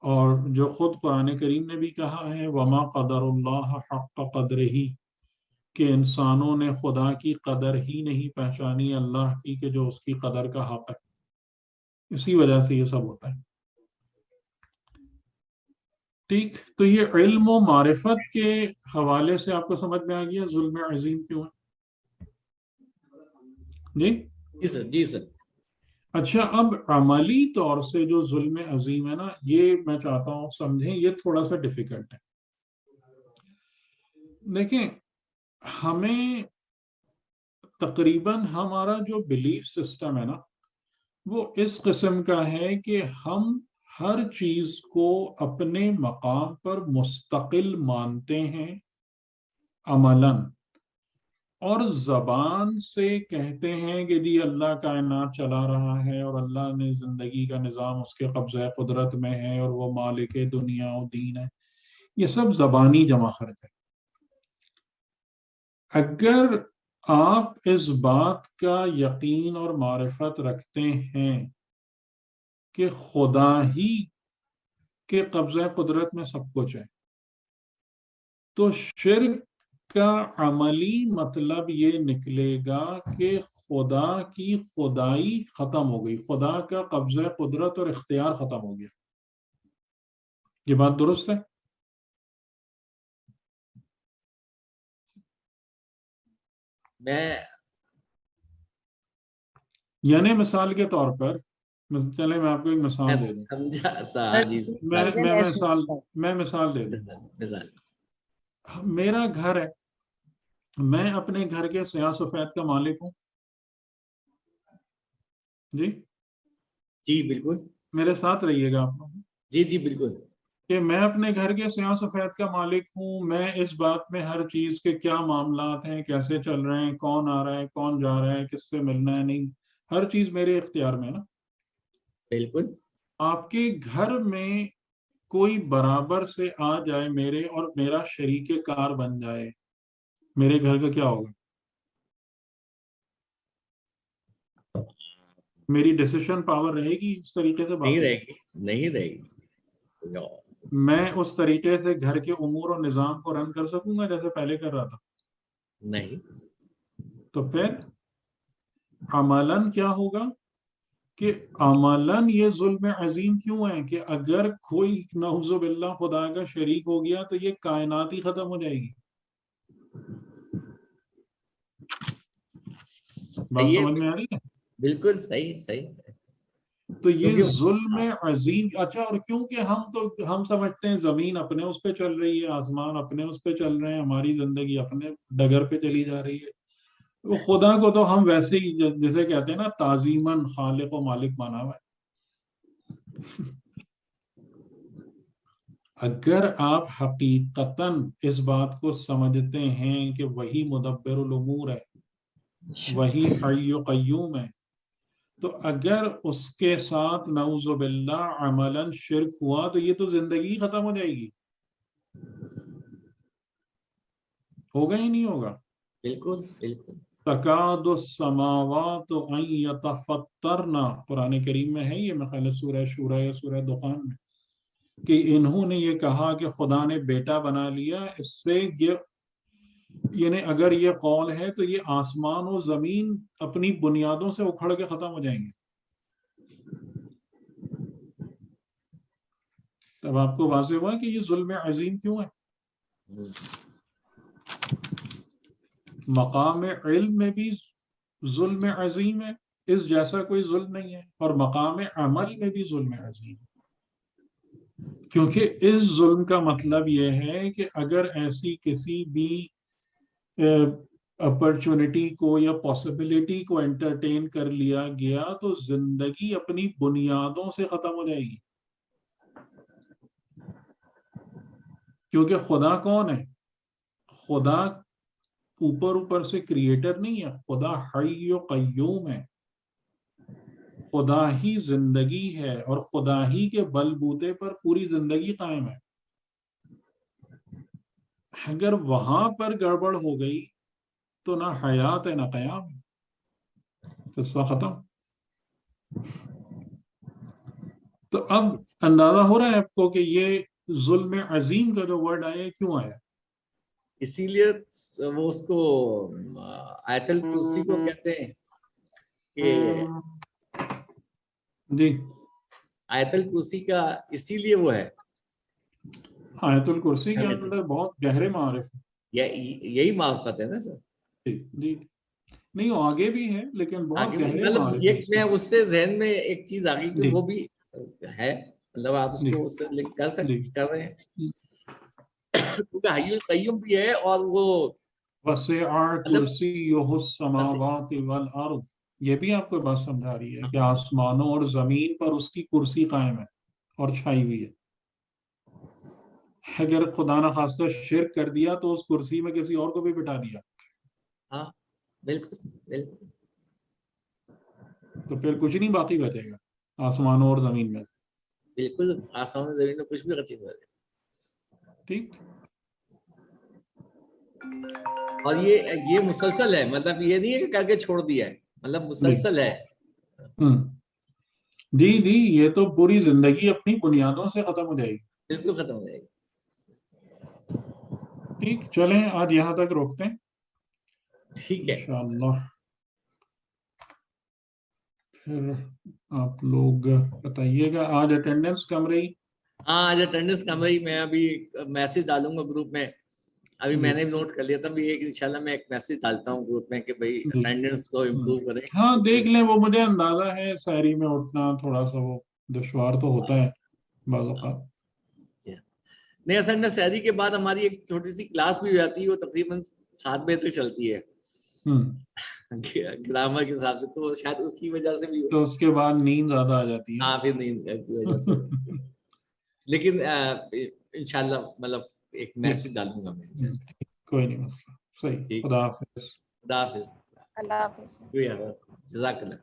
اور جو خود قرآن کریم نے بھی کہا ہے وما قدر اللہ حق قدرہ، کہ انسانوں نے خدا کی قدر ہی نہیں پہچانی اللہ کی کہ جو اس کی قدر کا حق ہے. اسی وجہ سے یہ سب ہوتا ہے. ٹھیک، تو یہ علم و معرفت کے حوالے سے آپ کو سمجھ میں آ گیا ظلم عظیم کیوں ہے؟ جی جی سر، جی سر. اچھا، اب عملی طور سے جو ظلم عظیم ہے نا، یہ میں چاہتا ہوں سمجھیں، یہ تھوڑا سا ڈیفیکلٹ ہے. دیکھیں، ہمیں تقریباً ہمارا جو بلیف سسٹم ہے نا وہ اس قسم کا ہے کہ ہم ہر چیز کو اپنے مقام پر مستقل مانتے ہیں عملاً، اور زبان سے کہتے ہیں کہ جی اللہ کائنات چلا رہا ہے اور اللہ نے زندگی کا نظام اس کے قبضہ قدرت میں ہے اور وہ مالک دنیا و دین ہے. یہ سب زبانی جمع خرچ ہے. اگر آپ اس بات کا یقین اور معرفت رکھتے ہیں کہ خدا ہی کے قبضہ قدرت میں سب کچھ ہے، تو شرک کا عملی مطلب یہ نکلے گا کہ خدا کی خدائی ختم ہو گئی، خدا کا قبضہ قدرت اور اختیار ختم ہو گیا. یہ بات درست ہے؟ یعنی مثال کے طور پر چلیں میں آپ کو ایک مثال دے دوں. سمجھا سر، جی میں مثال دے دوں. میرا گھر ہے، میں اپنے گھر کے سیاہ سفید کا مالک ہوں. جی جی بالکل، میرے ساتھ رہیے گا آپ لوگ. جی جی بالکل. کہ میں اپنے گھر کے سیاہ سفید کا مالک ہوں. میں اس بات میں ہر چیز کے کیا معاملات ہیں، کیسے چل رہے ہیں، کون آ رہا ہے، کون جا رہا ہے، کس سے ملنا ہے، نہیں، ہر چیز میرے اختیار میں نا. بالکل. آپ کے گھر میں کوئی برابر سے آ جائے میرے اور میرا شریک کار بن جائے، میرے گھر کا کیا ہوگا؟ میری ڈیسیشن پاور رہے گی اس طریقے سے؟ نہیں رہے گی، نہیں رہے گی. میں اس طریقے سے گھر کے امور اور نظام کو رن کر سکوں گا جیسے پہلے کر رہا تھا؟ نہیں. تو پھر عملاً کیا ہوگا کہ عملاً یہ ظلم عظیم کیوں ہے کہ اگر کوئی نعوذ باللہ خدا کا شریک ہو گیا تو یہ کائنات ہی ختم ہو جائے گی. بات سمجھ میں آ رہی ہے؟ بالکل صحیح صحیح. تو یہ ظلم عظیم. اچھا، اور کیونکہ ہم سمجھتے ہیں زمین اپنے اس پہ چل رہی ہے، آسمان اپنے اس پہ چل رہے ہیں، ہماری زندگی اپنے ڈگر پہ چلی جا رہی ہے. خدا کو تو ہم ویسے ہی جیسے کہتے ہیں نا تعظیماً خالق و مالک مانا ہوا ہے. اگر آپ حقیقتاً اس بات کو سمجھتے ہیں کہ وہی مدبر الامور ہے، وہی حی و قیوم ہے، تو اگر اس کے ساتھ نعوذ باللہ عملاً شرک ہوا تو یہ تو زندگی ختم ہو جائے گی. ہوگا ہی نہیں ہوگا. بالکل بالکل. تکاد السماوات ان یتفطرن، قرآن کریم میں ہے یہ، میں خیال سورہ شورى یا سورہ دخان میں، کہ انہوں نے یہ کہا کہ خدا نے بیٹا بنا لیا. اس سے یہ یعنی اگر یہ قول ہے تو یہ آسمان و زمین اپنی بنیادوں سے اکھڑ کے ختم ہو جائیں گے. تب آپ کو واضح ہوا کہ یہ ظلم عظیم کیوں ہے. مقام علم میں بھی ظلم عظیم ہے، اس جیسا کوئی ظلم نہیں ہے، اور مقام عمل میں بھی ظلم عظیم ہے. کیونکہ اس ظلم کا مطلب یہ ہے کہ اگر ایسی کسی بھی اپرچونٹی کو یا پاسبلٹی کو انٹرٹین کر لیا گیا تو زندگی اپنی بنیادوں سے ختم ہو جائے گی. کیونکہ خدا کون ہے؟ خدا اوپر سے کریٹر نہیں ہے، خدا حی و قیوم ہے. خدا ہی زندگی ہے اور خدا ہی کے بل بوتے پر پوری زندگی قائم ہے. اگر وہاں پر گڑبڑ ہو گئی تو نہ حیات ہے نہ قیام ہے، قصہ ختم. تو اب اندازہ ہو رہا ہے آپ کو کہ یہ ظلم عظیم کا جو ورڈ آیا کیوں آیا؟ اسی لیے وہ اس کو آیت الکرسی کو کہتے ہیں کہ جی آیت الکرسی کا اسی لیے وہ ہے. آیت الکرسی کے اندر بہت گہرے معارف ہیں. یہی معرفت ہے نا سر. جی نہیں وہ آگے بھی ہے لیکن بہت گہرے معارف یہ میں اس سے ذہن میں ایک چیز آ گئی کہ وہ بھی ہے، مطلب آپ اس کو اس سے لنک کر سکتے کر رہے ہیں کیونکہ حی القیوم بھی ہے اور وہ وسع کرسیہ السماوات والارض، یہ بھی آپ کو بات سمجھا رہی ہے کہ آسمانوں اور زمین پر اس کی کرسی قائم ہے اور چھائی ہوئی ہے. اگر خدا نہ خواستہ شرک کر دیا تو اس کرسی میں کسی اور کو بھی بٹھا دیا. ہاں بالکل بالکل. تو پھر کچھ نہیں باقی بچے گا آسمانوں اور زمین میں. بالکل آسمان زمین میں کچھ بھی رچی ہو. ٹھیک. اور یہ مسلسل ہے، مطلب یہ نہیں ہے کہ کر کے چھوڑ دیا ہے، مطلب مسلسل ہے. جی جی یہ تو پوری زندگی اپنی بنیادوں سے ختم ہو جائے گی. بالکل ختم ہو جائے گی. ٹھیک چلیں آج یہاں تک روکتے ہیں ٹھیک ہے انشاءاللہ. پھر آپ لوگ بتائیے گا آج اٹینڈنس کم رہی؟ ہاں آج اٹینڈنس کم رہی. میں ابھی میسج ڈالوں گا گروپ میں، ابھی میں نے نوٹ کر لیا تھا بھی انشاءاللہ میں ایک میسج ڈالتا ہوں گروپ میں کہ بھائی اٹینڈنس کو امپروو کریں. ہاں دیکھ لیں، وہ مجھے اندازہ ہے سحری میں اٹھنا تھوڑا سا وہ دشوار تو ہوتا ہے بعض اوقات. نہیں اصل میں سحری کے بعد ہماری ایک چھوٹی سی کلاس بھی ہو جاتی ہے، وہ تقریباً 7 بجے تک چلتی ہے گرامر کے حساب سے، تو شاید اس کی وجہ سے بھی تو اس کے بعد نیند زیادہ آ جاتی ہے. ہاں پھر نیند کی وجہ سے لیکن انشاءاللہ مطلب ایک میسج ڈالوں گا میں. کوئی نہیں مسئلہ. صحیح. خدا حافظ. خدا حافظ. اللہ حافظ. جزاک اللہ.